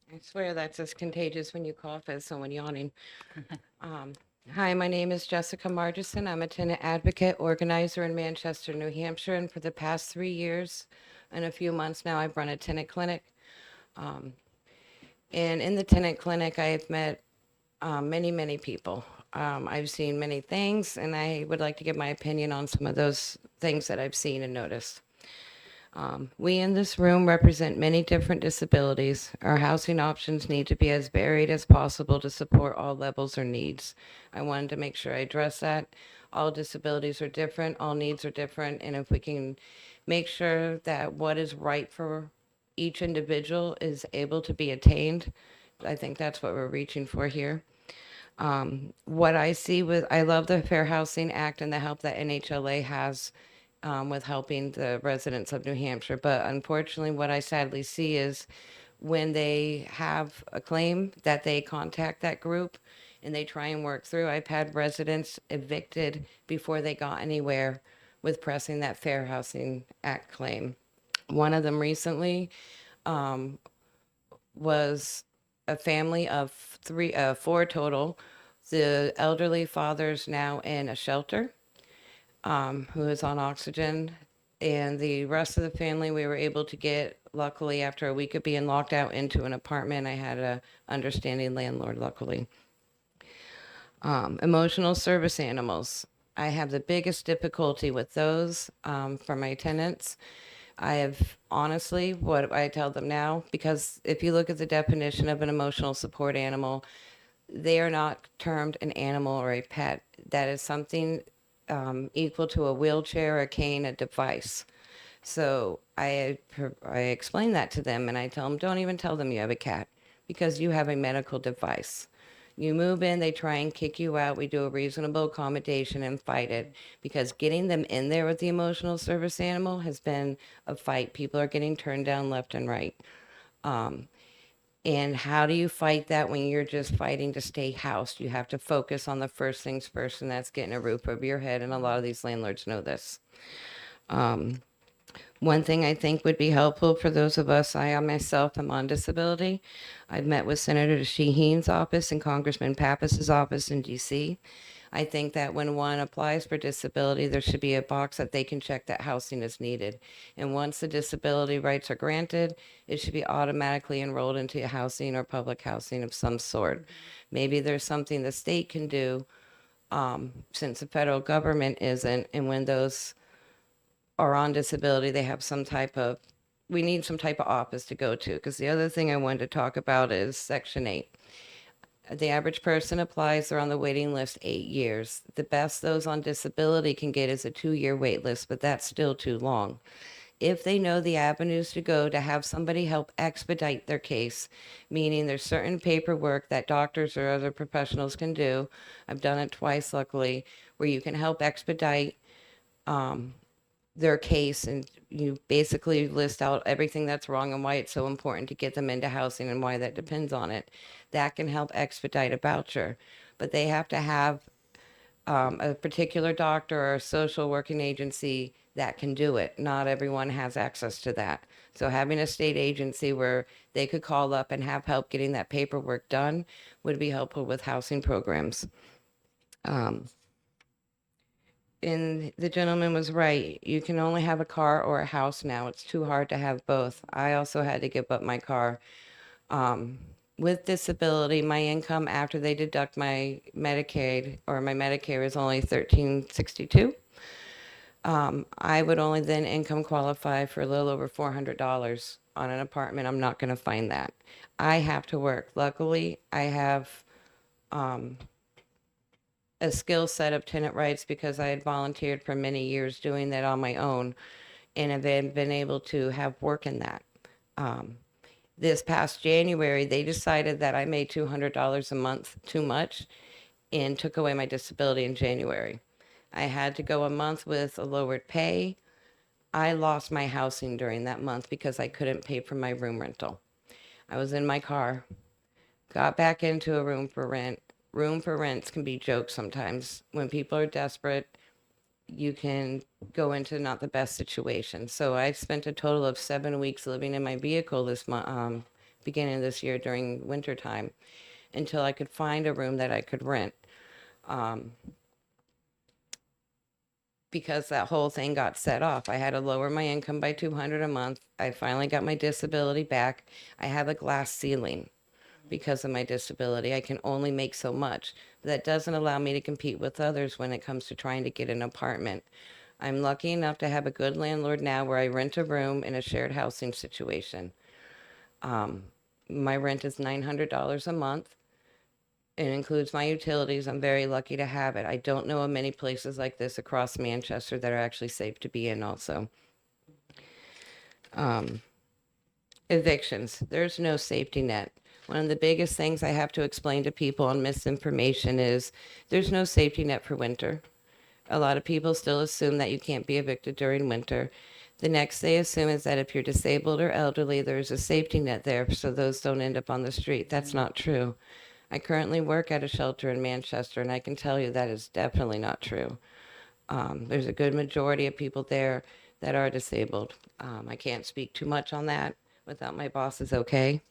I swear that's as contagious when you cough as someone yawning. Hi, my name is Jessica Margison. I'm a tenant advocate organizer in Manchester, New Hampshire, and for the past 3 years and a few months now, I've run a tenant clinic. And in the tenant clinic, I've met many, many people. I've seen many things, and I would like to give my opinion on some of those things that I've seen and noticed. We in this room represent many different disabilities. Our housing options need to be as varied as possible to support all levels or needs. I wanted to make sure I address that. All disabilities are different, all needs are different, and if we can make sure that what is right for each individual is able to be attained, I think that's what we're reaching for here. What I see with, I love the Fair Housing Act and the help that NHLA has with helping the residents of New Hampshire. But unfortunately, what I sadly see is when they have a claim that they contact that group and they try and work through. I've had residents evicted before they got anywhere with pressing that Fair Housing Act claim. One of them recently was a family of four total. The elderly father's now in a shelter, who is on oxygen. And the rest of the family, we were able to get, luckily, after a week of being locked out, into an apartment. I had a understanding landlord, luckily. Emotional service animals. I have the biggest difficulty with those for my tenants. I have honestly, what I tell them now, because if you look at the definition of an emotional support animal, they are not termed an animal or a pet. That is something equal to a wheelchair, a cane, a device. So I explain that to them and I tell them, don't even tell them you have a cat because you have a medical device. You move in, they try and kick you out. We do a reasonable accommodation and fight it because getting them in there with the emotional service animal has been a fight. People are getting turned down left and right. And how do you fight that when you're just fighting to stay housed? You have to focus on the first things first, and that's getting a roof over your head. And a lot of these landlords know this. One thing I think would be helpful for those of us, I myself am on disability. I've met with Senator Shaheen's office and Congressman Pappas's office in DC. I think that when one applies for disability, there should be a box that they can check that housing is needed. And once the disability rights are granted, it should be automatically enrolled into housing or public housing of some sort. Maybe there's something the state can do since the federal government isn't. And when those are on disability, they have some type of, we need some type of office to go to. Because the other thing I wanted to talk about is Section 8. The average person applies, they're on the waiting list 8 years. The best those on disability can get is a 2-year wait list, but that's still too long. If they know the avenues to go to have somebody help expedite their case, meaning there's certain paperwork that doctors or other professionals can do, I've done it twice luckily, where you can help expedite their case, and you basically list out everything that's wrong and why it's so important to get them into housing and why that depends on it. That can help expedite a voucher, but they have to have a particular doctor or a social working agency that can do it. Not everyone has access to that. So having a state agency where they could call up and have help getting that paperwork done would be helpful with housing programs. And the gentleman was right. You can only have a car or a house now. It's too hard to have both. I also had to give up my car. With disability, my income after they deduct my Medicaid or my Medicare is only $13.62. I would only then income qualify for a little over $400 on an apartment. I'm not going to find that. I have to work. Luckily, I have a skill set of tenant rights because I had volunteered for many years doing that on my own and have been able to have work in that. This past January, they decided that I made $200 a month too much and took away my disability in January. I had to go a month with a lowered pay. I lost my housing during that month because I couldn't pay for my room rental. I was in my car, got back into a room for rent. Room for rents can be jokes sometimes. When people are desperate, you can go into not the best situation. So I spent a total of 7 weeks living in my vehicle this month, beginning of this year during winter time, until I could find a room that I could rent. Because that whole thing got set off. I had to lower my income by $200 a month. I finally got my disability back. I have a glass ceiling because of my disability. I can only make so much. That doesn't allow me to compete with others when it comes to trying to get an apartment. I'm lucky enough to have a good landlord now where I rent a room in a shared housing situation. My rent is $900 a month. It includes my utilities. I'm very lucky to have it. I don't know of many places like this across Manchester that are actually safe to be in also. Evictions. There's no safety net. One of the biggest things I have to explain to people on misinformation is there's no safety net for winter. A lot of people still assume that you can't be evicted during winter. The next they assume is that if you're disabled or elderly, there's a safety net there so those don't end up on the street. That's not true. I currently work at a shelter in Manchester, and I can tell you that is definitely not true. There's a good majority of people there that are disabled. I can't speak too much on that without my boss's okay.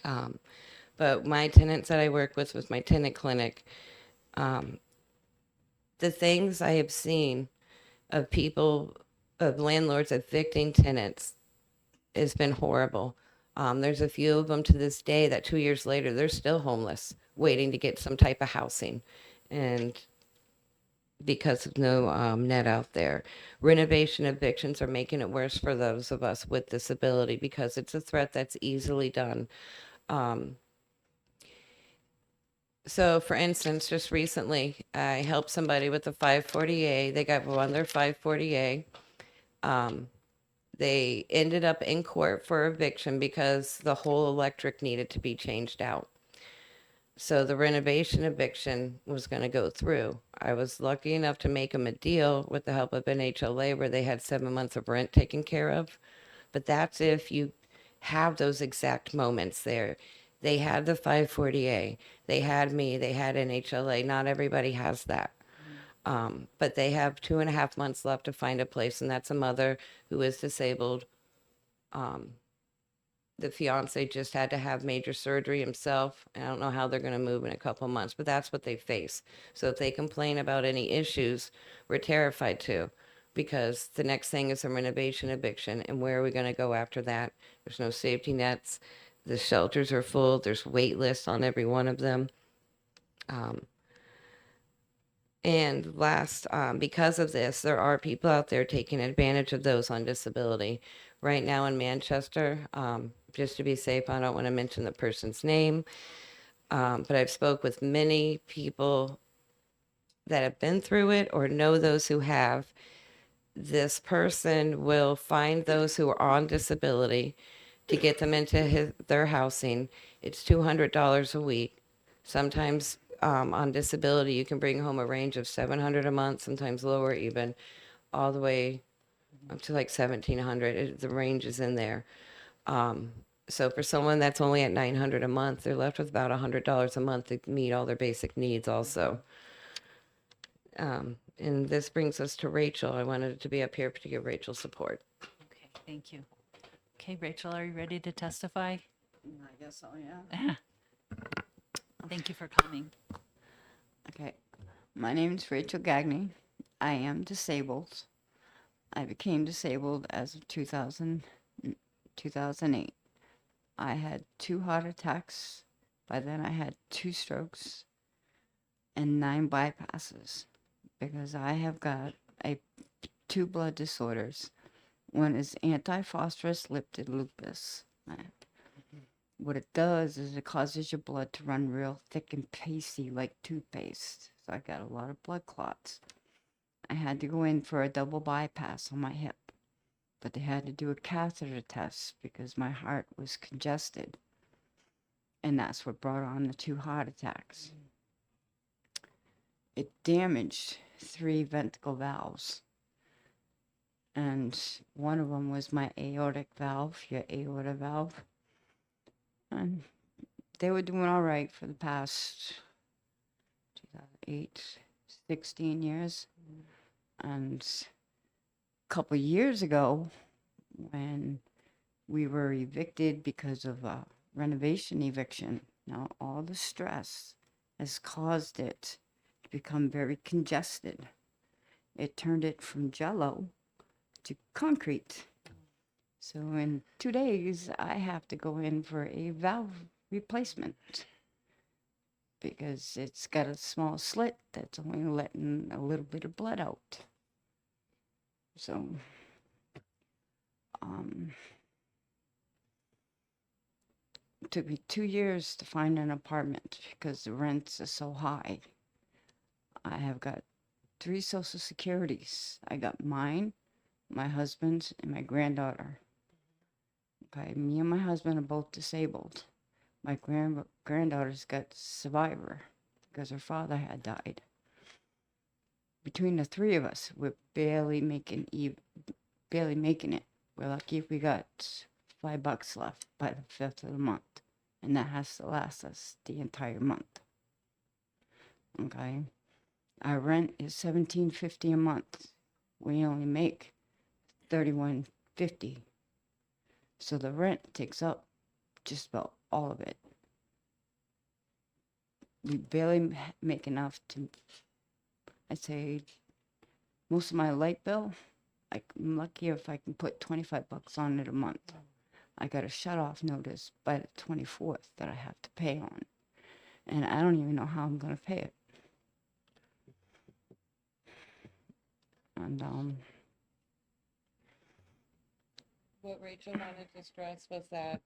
But my tenants that I work with my tenant clinic, the things I have seen of people, of landlords evicting tenants has been horrible. There's a few of them to this day that 2 years later, they're still homeless, waiting to get some type of housing. And because of no net out there. Renovation evictions are making it worse for those of us with disability because it's a threat that's easily done. So for instance, just recently, I helped somebody with a 540A. They got on their 540A. They ended up in court for eviction because the whole electric needed to be changed out. So the renovation eviction was going to go through. I was lucky enough to make them a deal with the help of NHLA where they had 7 months of rent taken care of. But that's if you have those exact moments there. They had the 540A. They had me. They had NHLA. Not everybody has that. But they have 2.5 months left to find a place, and that's a mother who is disabled. The fiance just had to have major surgery himself. I don't know how they're going to move in a couple of months, but that's what they face. So if they complain about any issues, we're terrified too, because the next thing is a renovation eviction. And where are we going to go after that? There's no safety nets. The shelters are full. There's wait lists on every one of them. And last, because of this, there are people out there taking advantage of those on disability. Right now in Manchester, just to be safe, I don't want to mention the person's name, but I've spoke with many people that have been through it or know those who have. This person will find those who are on disability to get them into their housing. It's $200 a week. Sometimes on disability, you can bring home a range of $700 a month, sometimes lower even, all the way up to like $1,700. The range is in there. So for someone that's only at $900 a month, they're left with about $100 a month to meet all their basic needs also. And this brings us to Rachel. I wanted to be up here to give Rachel support. Okay, thank you. Okay, Rachel, are you ready to testify? I guess so, yeah. Thank you for coming. Okay. My name is Rachel Gagney. I am disabled. I became disabled as of 2008. I had 2 heart attacks. By then I had 2 strokes and 9 bypasses because I have got 2 blood disorders. One is antiphospholipid lupus. What it does is it causes your blood to run real thick and pasty like toothpaste. So I got a lot of blood clots. I had to go in for a double bypass on my hip, but they had to do a catheter test because my heart was congested. And that's what brought on the 2 heart attacks. It damaged 3 ventricle valves. And one of them was my aortic valve, your aorta valve. And they were doing all right for the past 2008, 16 years. And a couple of years ago, when we were evicted because of a renovation eviction, now all the stress has caused it to become very congested. It turned it from jello to concrete. So in 2 days, I have to go in for a valve replacement because it's got a small slit that's only letting a little bit of blood out. So, um, it took me 2 years to find an apartment because the rents are so high. I have got 3 social securities. I got mine, my husband's, and my granddaughter. Okay, me and my husband are both disabled. My granddaughter's got survivor because her father had died. Between the 3 of us, we're barely making it. We're lucky if we got $5 left by the 5th of the month, and that has to last us the entire month. Okay, our rent is $17.50 a month. We only make $31.50, so the rent takes up just about all of it. We barely make enough to, I'd say, most of my light bill. I'm lucky if I can put $25 on it a month. I got a shut-off notice by the 24th that I have to pay on, and I don't even know how I'm going to pay it. And What Rachel wanted to stress was that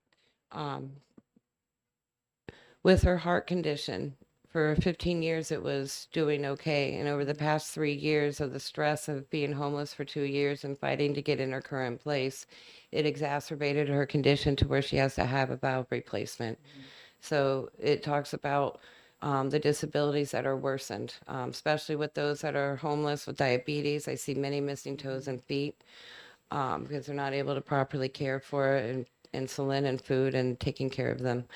with her heart condition, for 15 years it was doing okay. And over the past 3 years of the stress of being homeless for 2 years and fighting to get in her current place, it exacerbated her condition to where she has to have a valve replacement. So it talks about the disabilities that are worsened, especially with those that are homeless with diabetes. I see many missing toes and feet because they're not able to properly care for it, and insulin and food and taking care of them.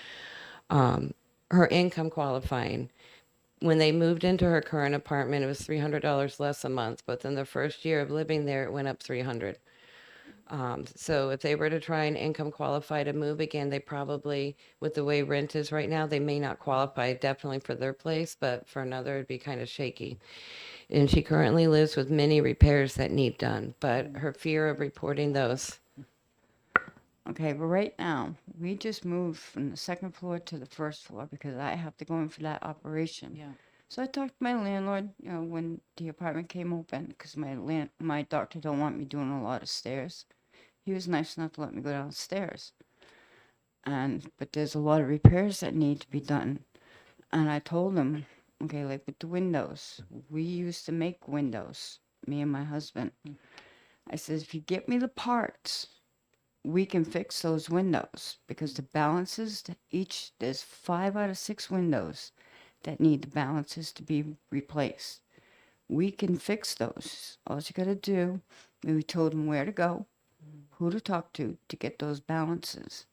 Her income qualifying. When they moved into her current apartment, it was $300 less a month, but then the first year of living there, it went up $300. So if they were to try and income qualify to move again, they probably, with the way rent is right now, they may not qualify definitely for their place, but for another, it'd be kind of shaky. And she currently lives with many repairs that need done, but her fear of reporting those. okay, but right now, we just moved from the 2nd floor to the 1st floor because I have to go in for that operation. Yeah. So I talked to my landlord, when the apartment came open, because my doctor don't want me doing a lot of stairs. He was nice enough to let me go downstairs. But there's a lot of repairs that need to be done. And I told him, okay, like with the windows, we used to make windows, me and my husband. I said, if you get me the parts, we can fix those windows because the balances to there's 5 out of 6 windows that need the balances to be replaced. We can fix those. All you gotta do, we told him where to go, who to talk to get those balances.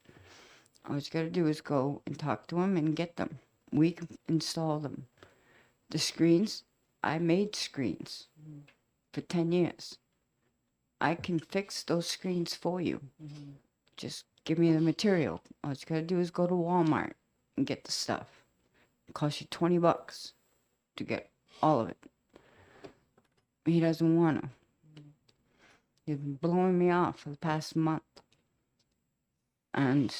All you gotta do is go and talk to him and get them. We can install them. The screens, I made screens for 10 years. I can fix those screens for you. Just give me the material. All you gotta do is go to Walmart and get the stuff. It costs you $20 to get all of it. He doesn't want to. He's been blowing me off for the past month. And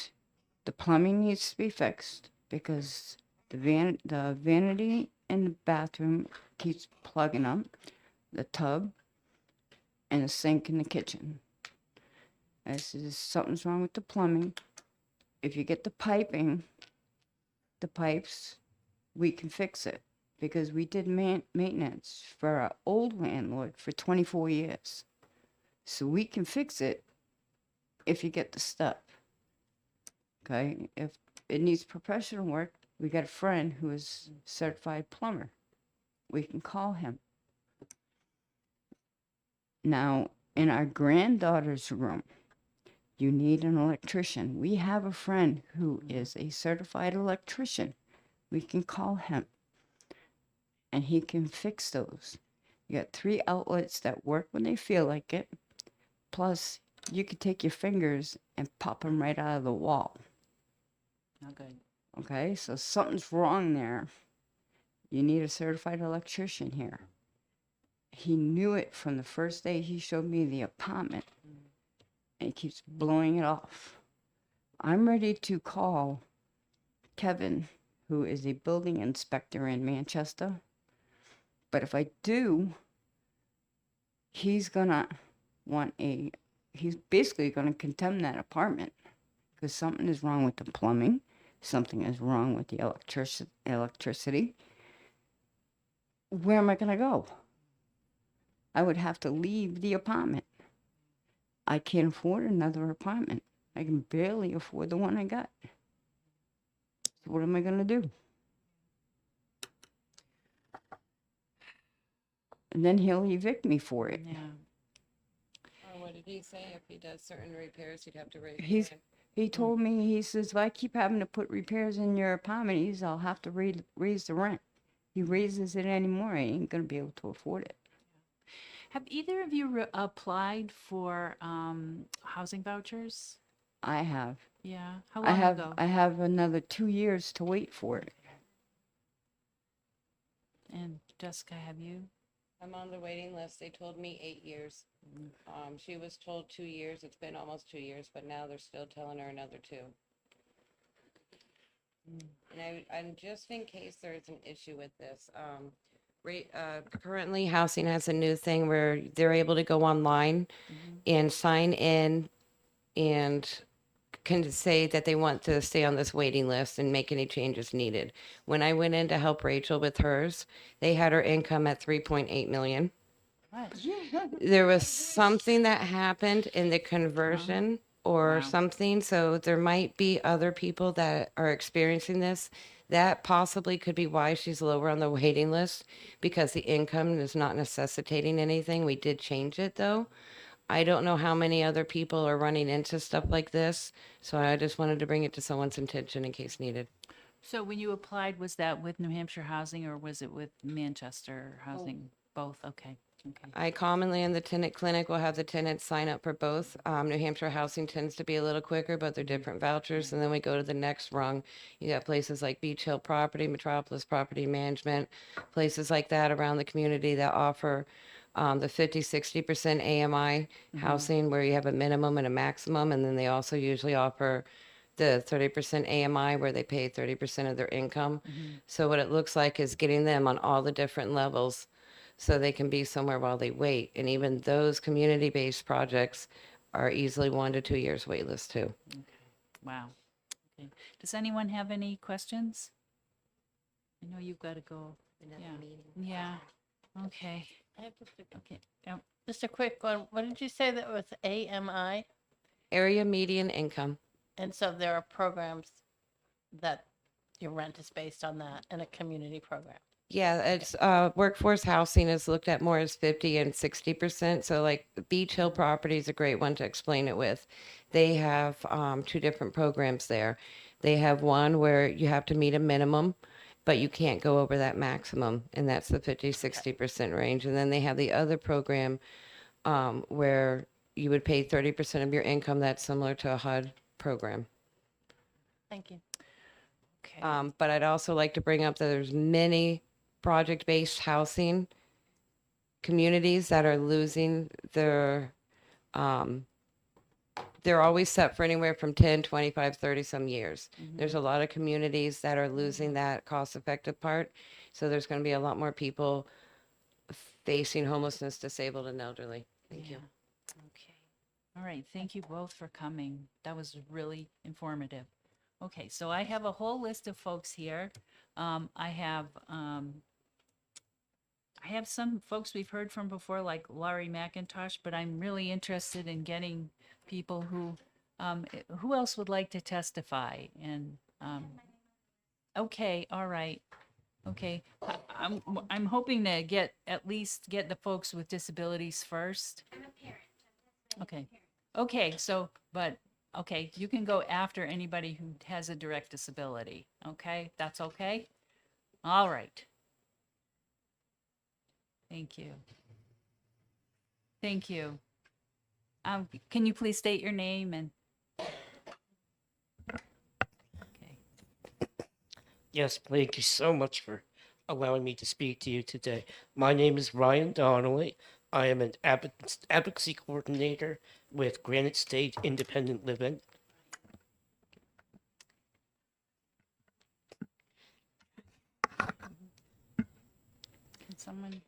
the plumbing needs to be fixed because the vanity in the bathroom keeps plugging up, the tub, and the sink in the kitchen. I said, something's wrong with the plumbing. If you get the pipes, we can fix it. Because we did maintenance for our old landlord for 24 years. So we can fix it if you get the stuff. Okay? If it needs professional work, we got a friend who is a certified plumber. We can call him. Now, in our granddaughter's room, you need an electrician. We have a friend who is a certified electrician. We can call him, and he can fix those. You got 3 outlets that work when they feel like it. Plus, you could take your fingers and pop them right out of the wall. Okay. Okay, so something's wrong there. You need a certified electrician here. He knew it from the first day he showed me the apartment. And he keeps blowing it off. I'm ready to call Kevin, who is a building inspector in Manchester. But if I do, he's gonna he's basically going to condemn that apartment because something is wrong with the plumbing, something is wrong with the electricity. Where am I going to go? I would have to leave the apartment. I can't afford another apartment. I can barely afford the one I got. So what am I going to do? And then he'll evict me for it. Yeah. Or what did he say? If he does certain repairs, he'd have to raise the He's rent. he told me, he says, if I keep having to put repairs in your apartment, I'll have to raise the rent. He raises it anymore, I ain't gonna be able to afford it. Have either of you applied for housing vouchers? I have. Yeah. How I long have ago? I have another 2 years to wait for it. And Jessica, have you? I'm on the waiting list. They told me 8 years. She was told 2 years. It's been almost 2 years, but now they're still telling her another 2. And just in case there's an issue with this, currently housing has a new thing where they're able to go online and sign in and can say that they want to stay on this waiting list and make any changes needed. When I went in to help Rachel with hers, they had her income at 3.8 million. What? There was something that happened in the conversion or Wow. something, so there might be other people that are experiencing this. That possibly could be why she's lower on the waiting list, because the income is not necessitating anything. We did change it though. I don't know how many other people are running into stuff like this, so I just wanted to bring it to someone's attention in case needed. So when you applied, was that with New Hampshire Housing or was it with Manchester Housing? Both. Okay. Okay. I commonly in the tenant clinic will have the tenants sign up for both. New Hampshire Housing tends to be a little quicker, but they're different vouchers. And then we go to the next rung. You got places like Beach Hill Property, Metropolis Property Management, places like that around the community that offer the 50-60% AMI housing where you have a minimum and a maximum. And then they also usually offer the 30% AMI where they pay 30% of their income. So what it looks like is getting them on all the different levels so they can be somewhere while they wait. And even those community-based projects are easily 1 to 2 years wait list too. Wow. Okay. Does anyone have any questions? I know you've got to go. Yeah. Okay. I have just a, Okay. Yep. just a quick one. What did you say that was AMI? Area median income. And so there are programs that your rent is based on that in a community program. Yeah, it's workforce housing is looked at more as 50 and 60%. So like Beach Hill Property is a great one to explain it with. They have 2 different programs there. They have one where you have to meet a minimum, but you can't go over that maximum, and that's the 50-60% range. And then they have the other program where you would pay 30% of your income. That's similar to a HUD program. Thank you. Okay. But I'd also like to bring up that there's many project-based housing communities that are losing their, they're always set for anywhere from 10, 25, 30 some years. There's a lot of communities that are losing that cost-effective part. So there's going to be a lot more people facing homelessness, disabled, and elderly. Thank you. Okay. All right. Thank you both for coming. That was really informative. Okay, so I have a whole list of folks here. I have some folks we've heard from before, like Laurie McIntosh, but I'm really interested in getting people who else would like to testify? And okay, all right, okay. I'm hoping to at least get the folks with disabilities first. I'm a parent. Okay, okay. So, but. Okay, you can go after anybody who has a direct disability. Okay, that's okay? All right. Thank you. Thank you. Can you please state your name and? Okay. Yes, thank you so much for allowing me to speak to you today. My name is Ryan Donnelly. I am an advocacy coordinator with Granite State Independent Living. Can someone?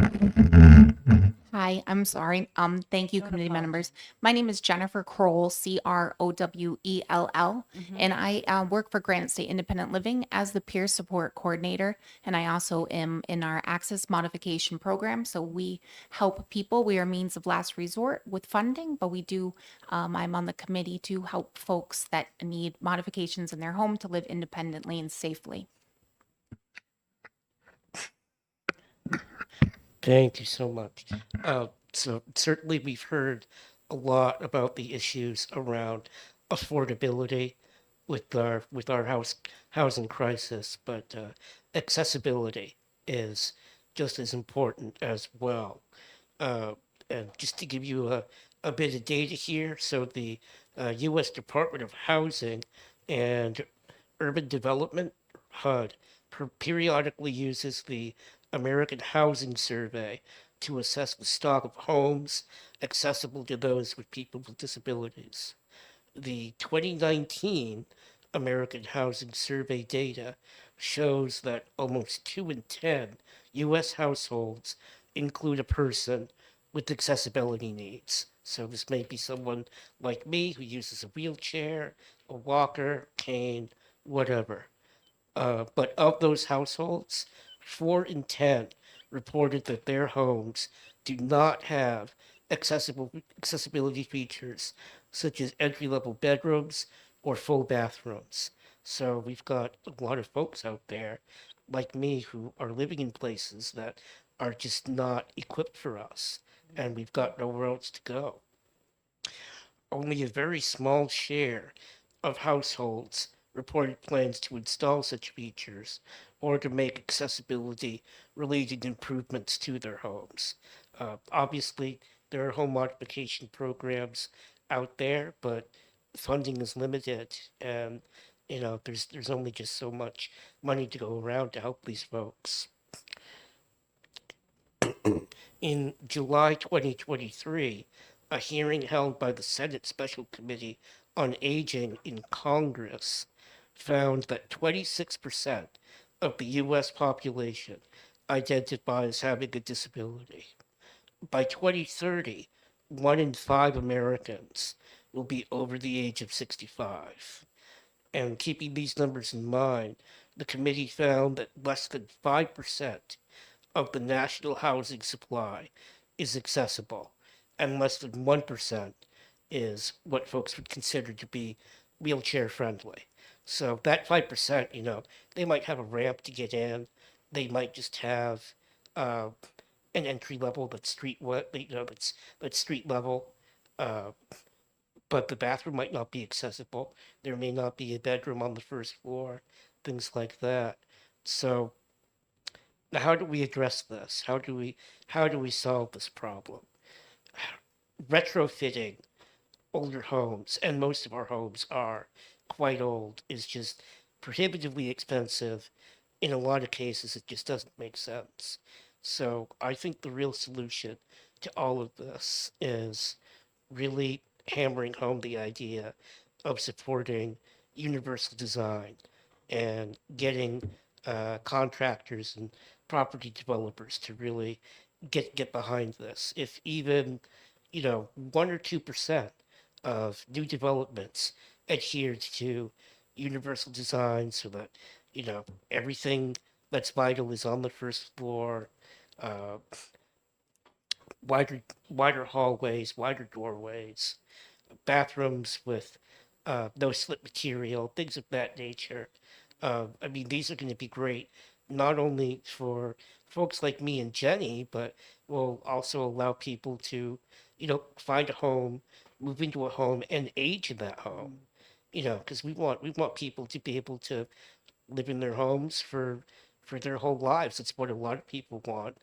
Oh, Hi, I'm sorry. Thank you, Don't committee apologize. members. My name is Jennifer Kroll, Crowell, and I work for Granite State Independent Living as the peer support coordinator. And I also am in our access modification program. So we help people. We are means of last resort with funding, but we do, I'm on the committee to help folks that need modifications in their home to live independently and safely. Thank you so much. So certainly we've heard a lot about the issues around affordability with our housing crisis, but accessibility is just as important as well. Uh, and just to give you a bit of data here, so the U.S. Department of Housing and Urban Development, HUD, periodically uses the American Housing Survey to assess the stock of homes accessible to those with people with disabilities. The 2019 American Housing Survey data shows that almost 2 in 10 U.S. households include a person with accessibility needs. So this may be someone like me who uses a wheelchair, a walker, cane, whatever. But of those households, 4 in 10 reported that their homes do not have accessibility features such as entry-level bedrooms or full bathrooms. So we've got a lot of folks out there like me who are living in places that are just not equipped for us, and we've got nowhere else to go. Only a very small share of households reported plans to install such features or to make accessibility related improvements to their homes. Obviously, there are home modification programs out there, but funding is limited, and there's only just so much money to go around to help these folks. In July 2023, a hearing held by the Senate Special Committee on Aging in Congress found that 26% of the U.S. population identify as having a disability. By 2030, 1 in 5 Americans will be over the age of 65. And keeping these numbers in mind, the committee found that less than 5% of the national housing supply is accessible, and less than 1% is what folks would consider to be wheelchair friendly. So that 5%, they might have a ramp to get in. They might just have uh, an entry level that's that's street level. Uh, but the bathroom might not be accessible. There may not be a bedroom on the first floor, things like that. So now, how do we address this? How do we solve this problem? Retrofitting older homes, and most of our homes are quite old, is just prohibitively expensive. In a lot of cases, it just doesn't make sense. So I think the real solution to all of this is really hammering home the idea of supporting universal design and getting contractors and property developers to really get behind this. If even 1 or 2% of new developments adhered to universal design, so that everything that's vital is on the first floor, uh, wider hallways, wider doorways, bathrooms with no slip material, things of that nature. I mean, these are going to be great not only for folks like me and Jenny, but will also allow people to, find a home, move into a home, and age in that home. Because we want people to be able to live in their homes for their whole lives. It's what a lot of people want,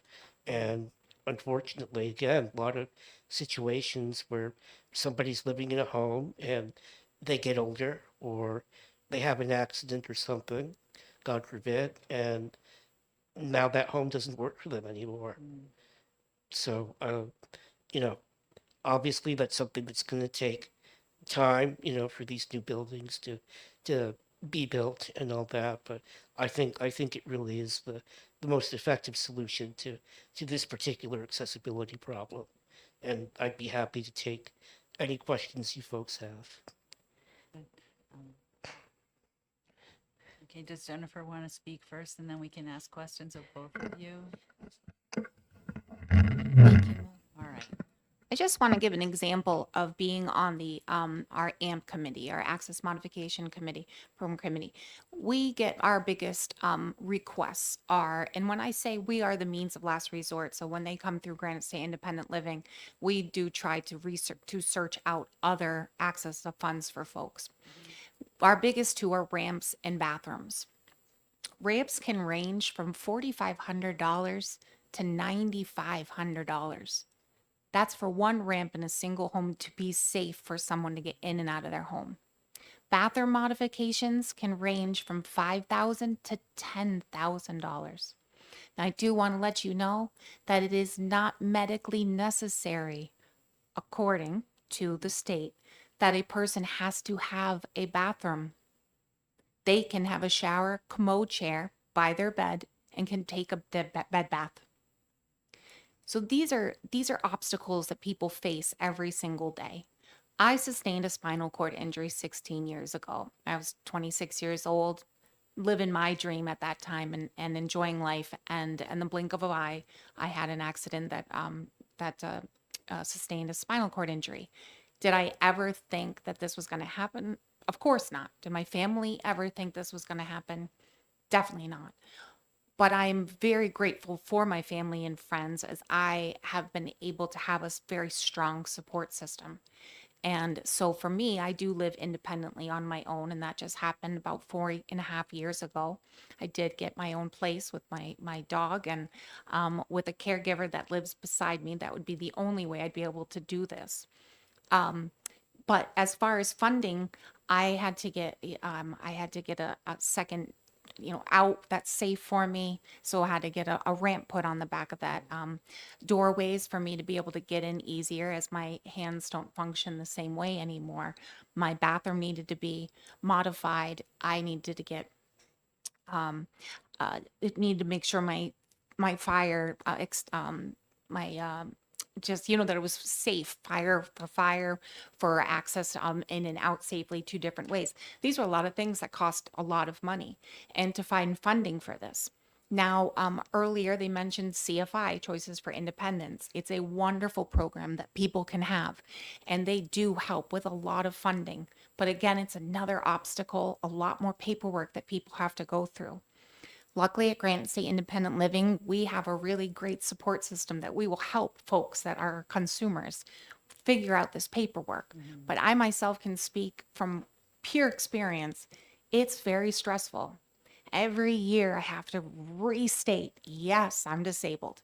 and unfortunately, again, a lot of situations where somebody's living in a home and they get older or they have an accident or something, God forbid, and now that home doesn't work for them anymore. So, you know, obviously that's something that's going to take time, for these new buildings to be built and all that, but I think it really is the most effective solution to this particular accessibility problem. And I'd be happy to take any questions you folks have. Okay, does Jennifer want to speak first, and then we can ask questions of both of you? Thank you. All right. I just want to give an example of being on the our AMP committee, our Access Modification Committee, Program Committee. We get our biggest requests are, and when I say we are the means of last resort, so when they come through Granite State Independent Living, we do try to search out other access to funds for folks. Our biggest two are ramps and bathrooms. Ramps can range from $4,500 to $9,500. That's for one ramp in a single home to be safe for someone to get in and out of their home. Bathroom modifications can range from $5,000 to $10,000. Now, I do want to let you know that it is not medically necessary, according to the state, that a person has to have a bathroom. They can have a shower, commode chair by their bed and can take a bed bath. So these are obstacles that people face every single day. I sustained a spinal cord injury 16 years ago. I was 26 years old, living my dream at that time and enjoying life. And in the blink of an eye, I had an accident that sustained a spinal cord injury. Did I ever think that this was going to happen? Of course not. Did my family ever think this was going to happen? Definitely not. But I'm very grateful for my family and friends as I have been able to have a very strong support system. And so for me, I do live independently on my own, and that just happened about 4.5 years ago. I did get my own place with my dog and with a caregiver that lives beside me. That would be the only way I'd be able to do this. But as far as funding, I had to get a second out that's safe for me. So I had to get a ramp put on the back of that doorways for me to be able to get in easier, as my hands don't function the same way anymore. My bathroom needed to be modified. I needed to get it needed to make sure my fire just that it was safe, fire for access in and out safely, 2 different ways. These are a lot of things that cost a lot of money, and to find funding for this. Now, earlier they mentioned CFI, Choices for Independence. It's a wonderful program that people can have, and they do help with a lot of funding. But again, it's another obstacle, a lot more paperwork that people have to go through. Luckily, at Granite State Independent Living, we have a really great support system that we will help folks that are consumers figure out this paperwork. But I myself can speak from pure experience. It's very stressful. Every year I have to restate, yes, I'm disabled.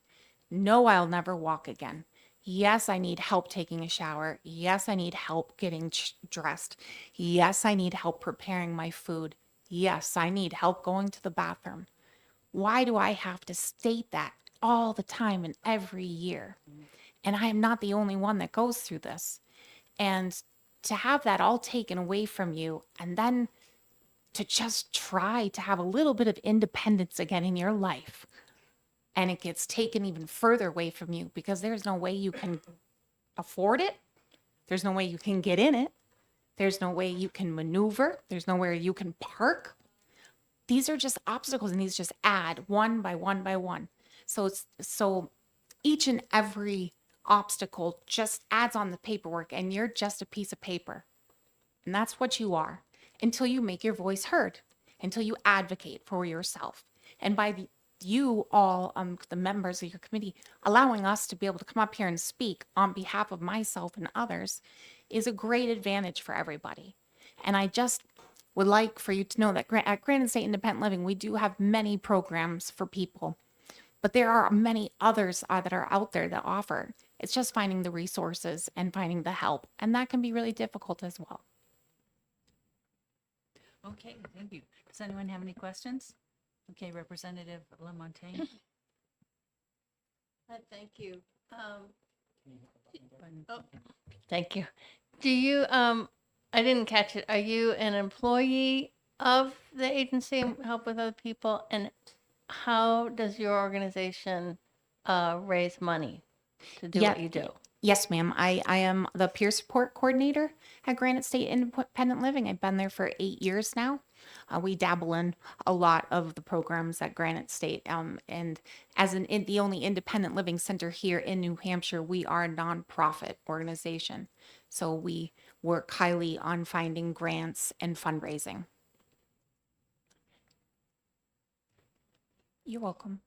No, I'll never walk again. Yes, I need help taking a shower. Yes, I need help getting dressed. Yes, I need help preparing my food. Yes, I need help going to the bathroom. Why do I have to state that all the time and every year? And I am not the only one that goes through this. And to have that all taken away from you, and then to just try to have a little bit of independence again in your life, and it gets taken even further away from you because there's no way you can afford it. There's no way you can get in it. There's no way you can maneuver. There's nowhere you can park. These are just obstacles, and these just add one by one by one. So each and every obstacle just adds on the paperwork, and you're just a piece of paper. And that's what you are until you make your voice heard, until you advocate for yourself. And by you all, the members of your committee, allowing us to be able to come up here and speak on behalf of myself and others is a great advantage for everybody. And I just would like for you to know that at Granite State Independent Living, we do have many programs for people, but there are many others that are out there that offer. It's just finding the resources and finding the help, and that can be really difficult as well. Okay, thank you. Does anyone have any questions? Okay, Representative Lamontagne. Thank you. Thank you. Do you, I didn't catch it. Are you an employee of the agency and help with other people? And how does your organization raise money to do what you do? Yes, ma'am. I am the peer support coordinator at Granite State Independent Living. I've been there for 8 years now. We dabble in a lot of the programs at Granite State. And as the only independent living center here in New Hampshire, we are a nonprofit organization. So we work highly on finding grants and fundraising. You're welcome.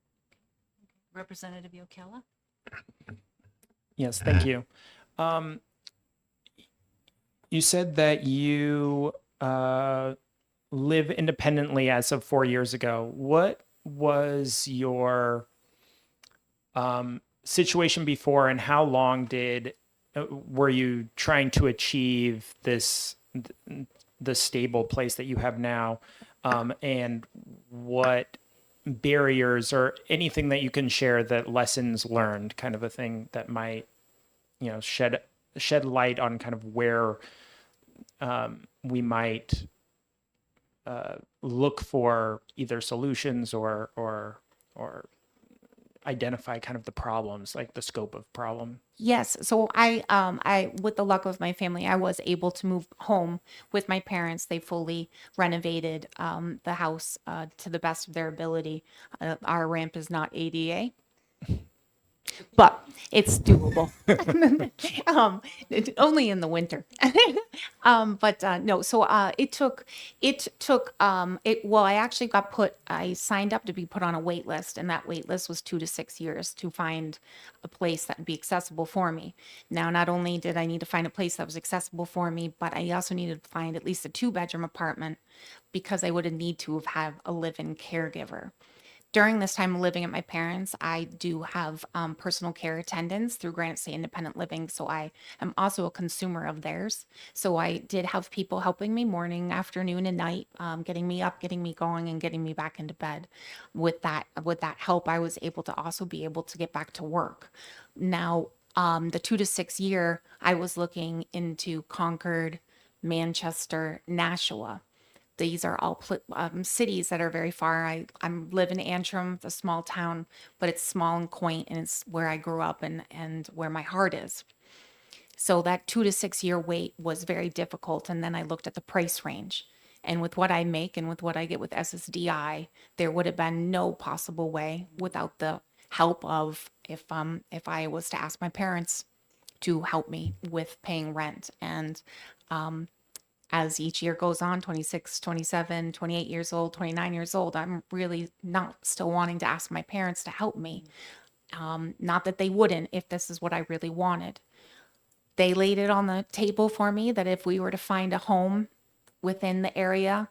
Representative Yokella? Yes, thank you. You said that you live independently as of 4 years ago. What was your situation before, and how long were you trying to achieve the stable place that you have now? And what barriers or anything that you can share, that lessons learned, kind of a thing that might, shed light on kind of where we might look for either solutions or identify kind of the problems, like the scope of problem. Yes. So I, with the luck of my family, I was able to move home with my parents. They fully renovated the house to the best of their ability. Our ramp is not ADA, but it's doable. Only in the winter. But no, so well, I actually I signed up to be put on a wait list, and that wait list was 2 to 6 years to find a place that would be accessible for me. Now, not only did I need to find a place that was accessible for me, but I also needed to find at least a 2-bedroom apartment, because I would need to have a live-in caregiver. During this time of living at my parents', I do have personal care attendants through Granite State Independent Living. So I am also a consumer of theirs. So I did have people helping me morning, afternoon, and night, getting me up, getting me going, and getting me back into bed. With that help, I was able to also be able to get back to work. Now, the 2 to 6 year, I was looking into Concord, Manchester, Nashua. These are all cities that are very far. I live in Antrim, a small town, but it's small and quaint, and it's where I grew up and where my heart is. So that 2 to 6 year wait was very difficult. And then I looked at the price range. And with what I make and with what I get with SSDI, there would have been no possible way without the help of if I was to ask my parents to help me with paying rent. And as each year goes on, 26, 27, 28 years old, 29 years old, I'm really not still wanting to ask my parents to help me. Not that they wouldn't if this is what I really wanted. They laid it on the table for me that if we were to find a home within the area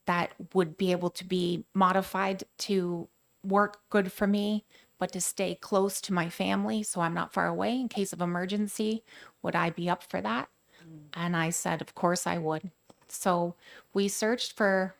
that would be able to be modified to work good for me, but to stay close to my family so I'm not far away in case of emergency, would I be up for that? And I said, of course I would. So we searched for,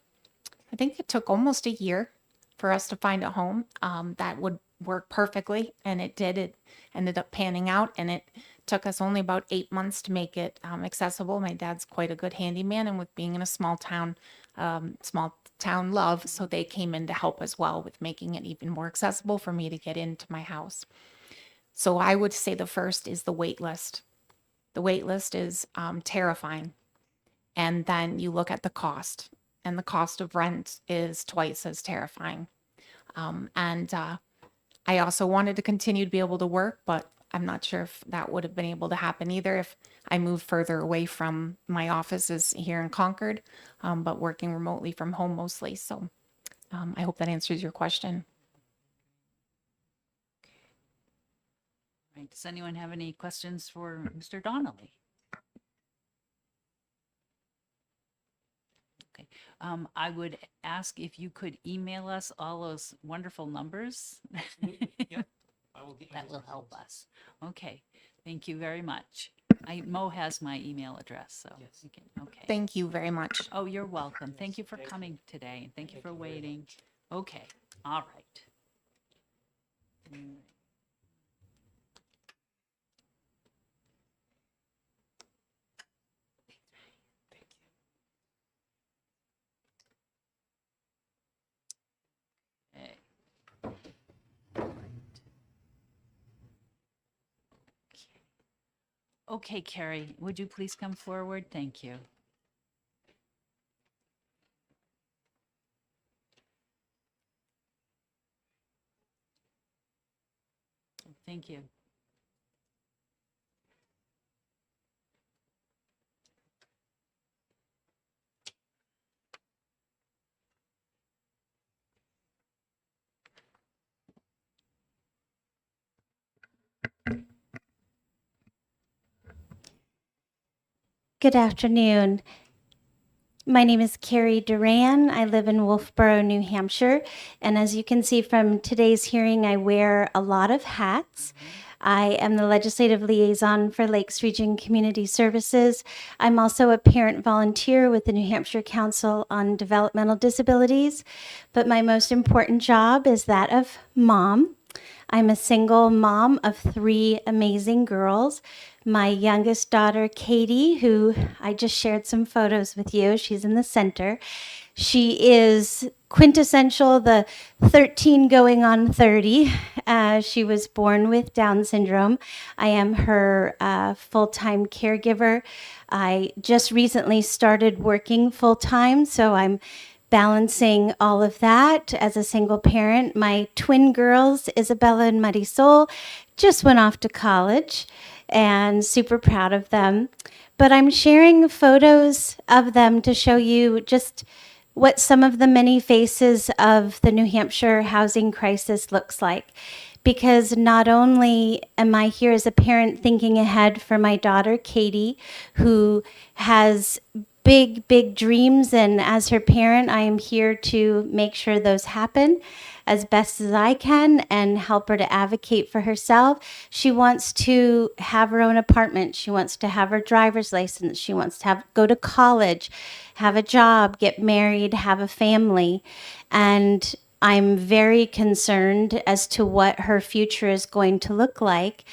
I think it took almost a year for us to find a home that would work perfectly. And it did. It ended up panning out, and it took us only about 8 months to make it accessible. My dad's quite a good handyman, and with being in a small town love, so they came in to help as well with making it even more accessible for me to get into my house. So I would say the first is the wait list. The wait list is terrifying. And then you look at the cost, and the cost of rent is twice as terrifying. I also wanted to continue to be able to work, but I'm not sure if that would have been able to happen either if I moved further away from my offices here in Concord, but working remotely from home mostly. So I hope that answers your question. Right. Does anyone have any questions for Mr. Donnelly? Okay. I would ask if you could email us all those wonderful numbers. Yep. I will get you That those will help results. us. Okay. Thank you very much. Mo has my email address, so. Yes. we can- Okay. Thank you very much. Oh, you're welcome. Thank you for Thank you. coming today, and thank you for you very waiting. much. Okay. All right. Mm. Okay, Carrie, would you please come forward? Thank you. Thank you. Good afternoon. My name is Carrie Duran. I live in Wolfboro, New Hampshire. And as you can see from today's hearing, I wear a lot of hats. I am the legislative liaison for Lakes Region Community Services. I'm also a parent volunteer with the New Hampshire Council on Developmental Disabilities. But my most important job is that of mom. I'm a single mom of 3 amazing girls. My youngest daughter, Katie, who I just shared some photos with you, she's in the center. She is quintessential, the 13 going on 30. She was born with Down syndrome. I am her full-time caregiver. I just recently started working full-time, so I'm balancing all of that as a single parent. My twin girls, Isabella and Marisol, just went off to college and super proud of them. But I'm sharing photos of them to show you just what some of the many faces of the New Hampshire housing crisis looks like. Because not only am I here as a parent thinking ahead for my daughter, Katie, who has big dreams, and as her parent, I am here to make sure those happen as best as I can and help her to advocate for herself. She wants to have her own apartment. She wants to have her driver's license. She wants to go to college, have a job, get married, have a family. And I'm very concerned as to what her future is going to look like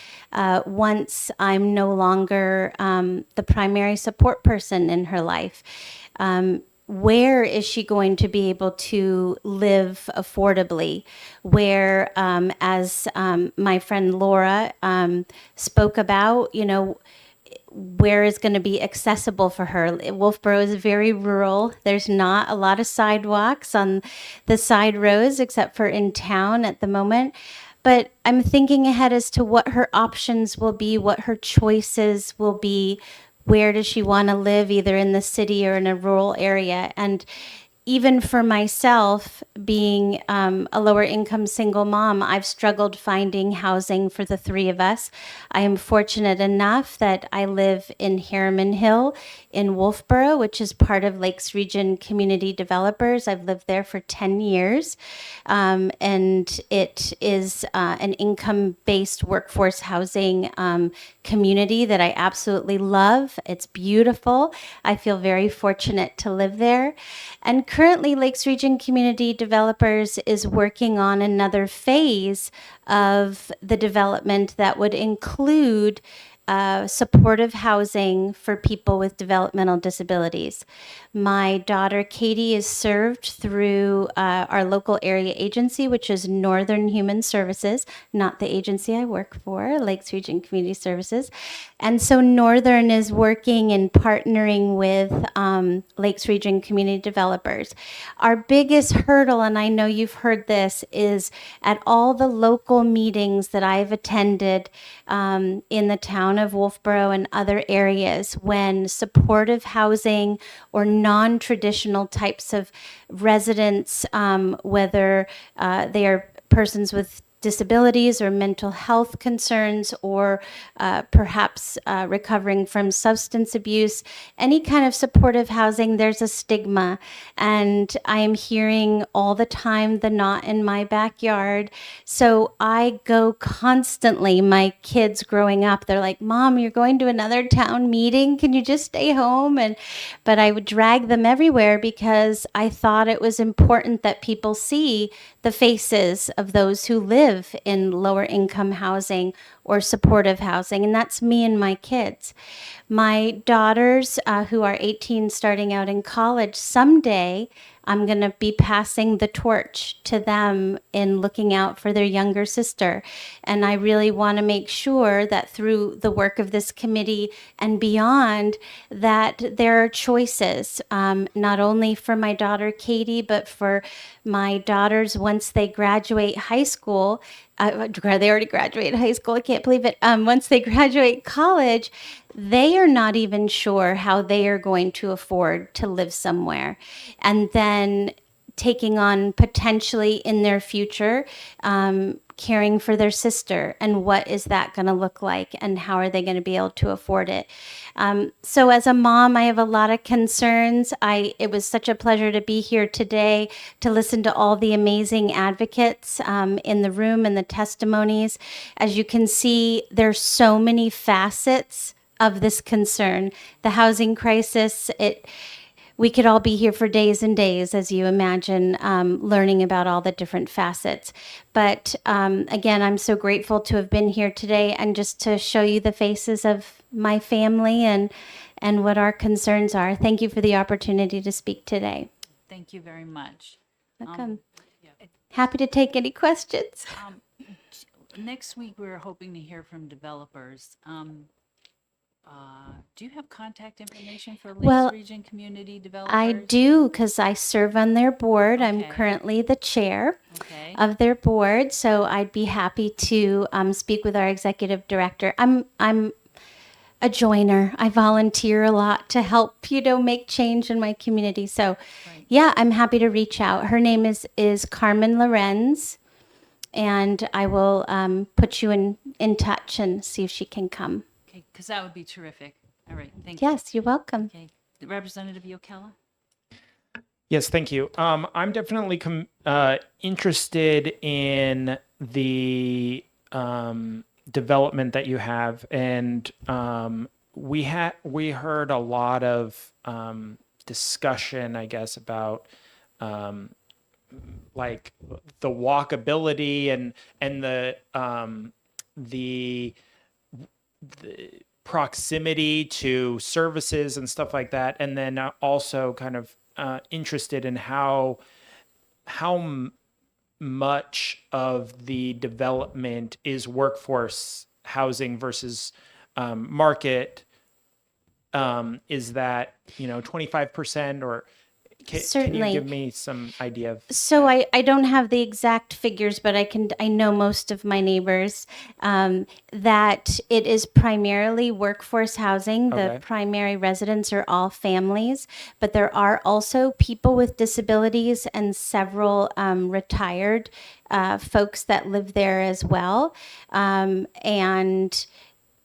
once I'm no longer the primary support person in her life. Where is she going to be able to live affordably? Where, as my friend Laura spoke about, you know, where is going to be accessible for her. Wolfboro is very rural. There's not a lot of sidewalks on the side roads except for in town at the moment. But I'm thinking ahead as to what her options will be, what her choices will be. Where does she want to live, either in the city or in a rural area? And even for myself, being a lower income single mom, I've struggled finding housing for the 3 of us. I am fortunate enough that I live in Harriman Hill in Wolfboro, which is part of Lakes Region Community Developers. I've lived there for 10 years. And it is an income-based workforce housing community that I absolutely love. It's beautiful. I feel very fortunate to live there. And currently, Lakes Region Community Developers is working on another phase of the development that would include supportive housing for people with developmental disabilities. My daughter Katie is served through our local area agency, which is Northern Human Services, not the agency I work for, Lakes Region Community Services. And so Northern is working and partnering with Lakes Region Community Developers. Our biggest hurdle, and I know you've heard this, is at all the local meetings that I've attended in the town of Wolfboro and other areas, when supportive housing or non-traditional types of residents, whether they are persons with disabilities or mental health concerns, or perhaps recovering from substance abuse, any kind of supportive housing, there's a stigma. And I am hearing all the time the not in my backyard. So I go constantly, my kids growing up, they're like, Mom, you're going to another town meeting. Can you just stay home? But I would drag them everywhere because I thought it was important that people see the faces of those who live in lower income housing or supportive housing. And that's me and my kids. My daughters, who are 18 starting out in college, someday I'm going to be passing the torch to them in looking out for their younger sister. And I really want to make sure that through the work of this committee and beyond, that there are choices, not only for my daughter Katie, but for my daughters once they graduate high school. They already graduated high school. I can't believe it. Once they graduate college, they are not even sure how they are going to afford to live somewhere. And then taking on potentially in their future, caring for their sister, and what is that going to look like, and how are they going to be able to afford it. So as a mom, I have a lot of concerns. It was such a pleasure to be here today to listen to all the amazing advocates in the room and the testimonies. As you can see, there's so many facets of this concern. The housing crisis, we could all be here for days and days, as you imagine, learning about all the different facets. But again, I'm so grateful to have been here today and just to show you the faces of my family and what our concerns are. Thank you for the opportunity to speak today. Thank you very much. Welcome. Happy to take any questions. Next week, we're hoping to hear from developers. Do you have contact information for Lakes Well, Region community developers? I do, because I serve on their board. I'm Okay. currently the chair Okay. of their board, so I'd be happy to speak with our executive director. I'm a joiner. I volunteer a lot to help, make change in my community. So, yeah, I'm happy to reach out. Her name is Carmen Lorenz, and I will put you in touch and see if she can come. Okay, because that would be terrific. All right, thank you. Yes, you're welcome. Okay, Representative Yokella? Yes, thank you. I'm definitely interested in the development that you have, and we heard a lot of discussion, I guess, about like the walkability and the proximity to services and stuff like that, and then also kind of interested in how much of the development is workforce housing versus market. Is that 25%, or can you Certainly. give me some idea of? So I don't have the exact figures, but I know most of my neighbors, that it is primarily workforce housing. The Okay. primary residents are all families, but there are also people with disabilities and several retired folks that live there as well. And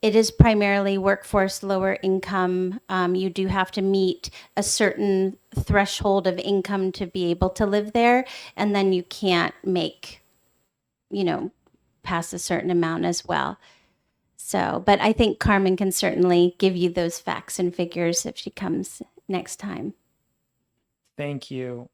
it is primarily workforce, lower income. You do have to meet a certain threshold of income to be able to live there, and then you can't make, past a certain amount as well. So, but I think Carmen can certainly give you those facts and figures if she comes next time. Thank you.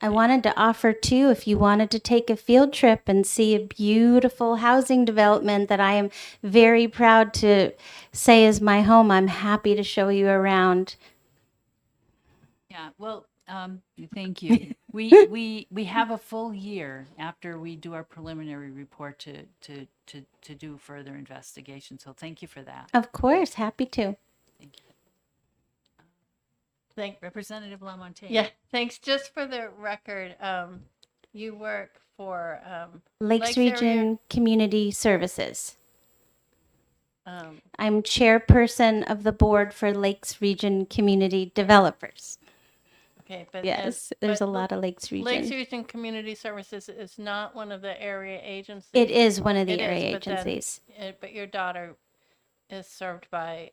I wanted to offer too, if you wanted to take a field trip and see a beautiful housing development that I am very proud to say is my home, I'm happy to show you around. Yeah, well, thank you. We have a full year after we do our preliminary report to do further investigation. So thank you for that. Of course, happy to. Thank you. Representative Lamontagne. Yeah, thanks. Just for the record, you work for Lakes Area- Region Community Services. um, I'm chairperson of the board for Lakes Region Community Developers. okay, but Yes, there's a lot of Lakes Region. Lakes Region Community Services is not one of the area agencies. It is one of the It is, area but then- agencies. but your daughter is served by.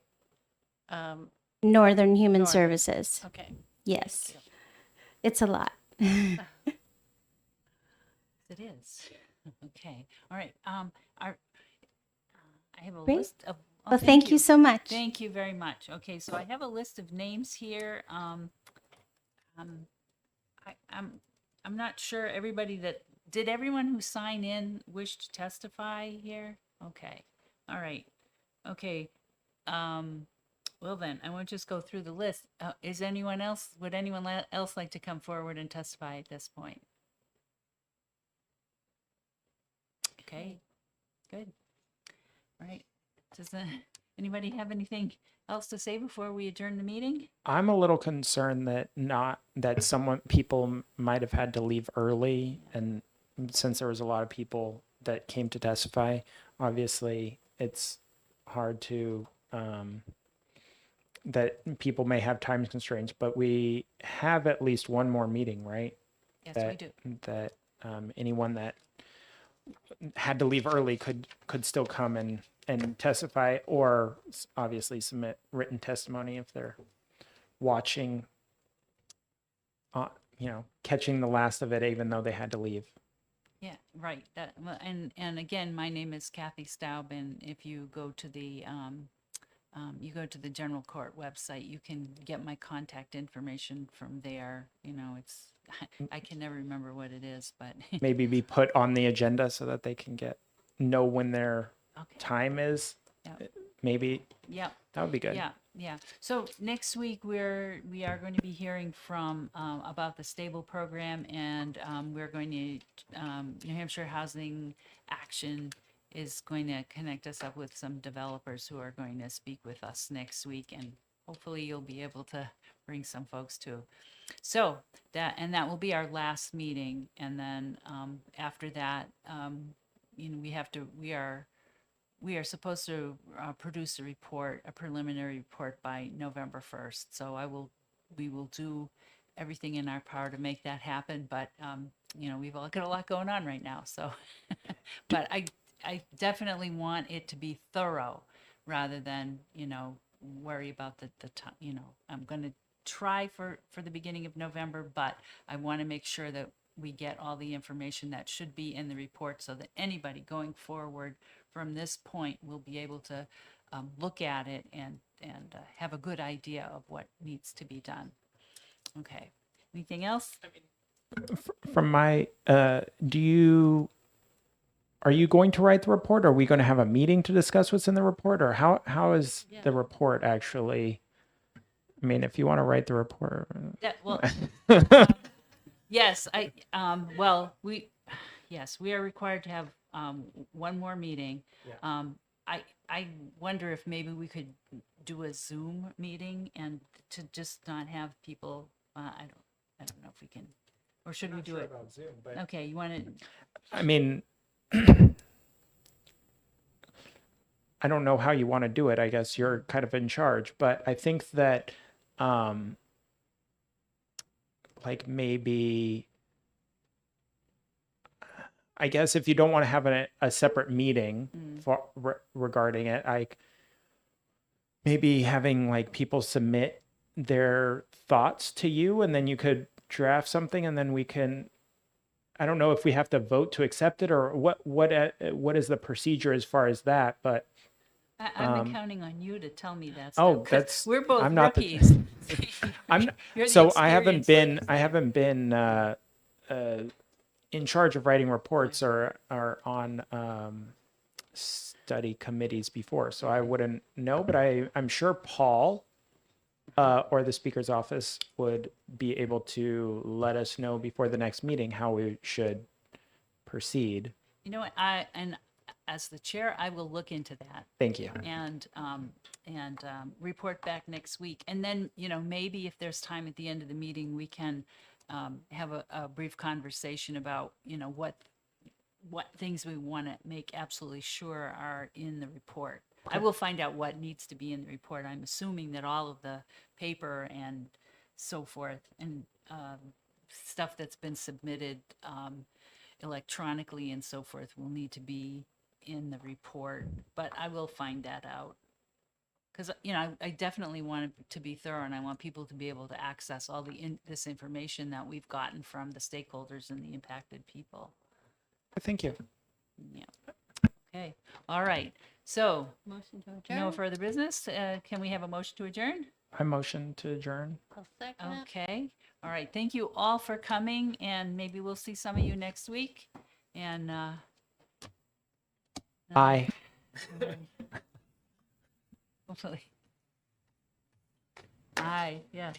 Northern Human Northern. Services. Okay. Yes. It's a lot. It is. Okay. All right. I have a Great. list of. Well, thank you so much. Thank you very much. Okay, so I have a list of names here. I'm not sure everybody did everyone who signed in wish to testify here? Okay. All right. Okay. Well then, I won't just go through the list. Would anyone else like to come forward and testify at this point? Okay, good. All right. Does anybody have anything else to say before we adjourn the meeting? I'm a little concerned that people might have had to leave early, and since there was a lot of people that came to testify, obviously it's hard to that people may have time constraints, but we have at least one more meeting, right? Yes, we That do. that anyone that had to leave early could still come and testify, or obviously submit written testimony if they're watching, catching the last of it, even though they had to leave. Yeah, right. And again, my name is Kathy Staub, and if you go to the general court website, you can get my contact information from there. It's I can never remember what it is, but Maybe be put on the agenda so that they can know when their okay. time is. Yeah. Maybe Yeah. that would be good. Yeah. So next week we are going to be hearing from about the stable program, and we're going to New Hampshire Housing Action is going to connect us up with some developers who are going to speak with us next week, and hopefully you'll be able to bring some folks too. So that will be our last meeting, and then after that, we are supposed to produce a preliminary report by November 1st. So we will do everything in our power to make that happen. But we've all got a lot going on right now. So, but I definitely want it to be thorough rather than worry about the time. I'm going to try for the beginning of November, but I want to make sure that we get all the information that should be in the report so that anybody going forward from this point will be able to look at it and have a good idea of what needs to be done. Okay. Anything else? From my, are you going to write the report? Or are we going to have a meeting to discuss what's in the report? Or how is the report actually? I mean, if you want to write the report. Yes, we are required to have one more meeting. Yeah. I wonder if maybe we could do a Zoom meeting and to just not have people. I don't know if we can, or should we do it? About Zoom, but Okay, you want to? I mean, I don't know how you want to do it. I guess you're kind of in charge, but I think that, like maybe, I guess if you don't want to have a separate meeting regarding it, like maybe having like people submit their thoughts to you, and then you could draft something, and then we can. I don't know if we have to vote to accept it or what is the procedure as far as that, but I've been counting on you to tell me that. Oh, 'cause we're both I'm not rookies. You're the I haven't experienced been in charge of writing reports or on study committees before, so I wouldn't know, but I'm sure Paul or the speaker's office would be able to let us know before the next meeting how we should proceed. You know what? As the chair, I will look into that. Thank you. And report back next week. And then, maybe if there's time at the end of the meeting, we can have a brief conversation about, what things we want to make absolutely sure are in the report. I will find out what needs to be in the report. I'm assuming that all of the paper and so forth and stuff that's been submitted electronically and so forth will need to be in the report, but I will find that out. Because, I definitely want it to be thorough, and I want people to be able to access all this information that we've gotten from the stakeholders and the impacted people. Thank you. Yeah. Okay. All right. So, Motion to adjourn. no further business. Can we have a motion to adjourn? I motion to adjourn. I'll second it. Okay. All right. Thank you all for coming, and maybe we'll see some of you next week. And Bye. hopefully. Aye, yes.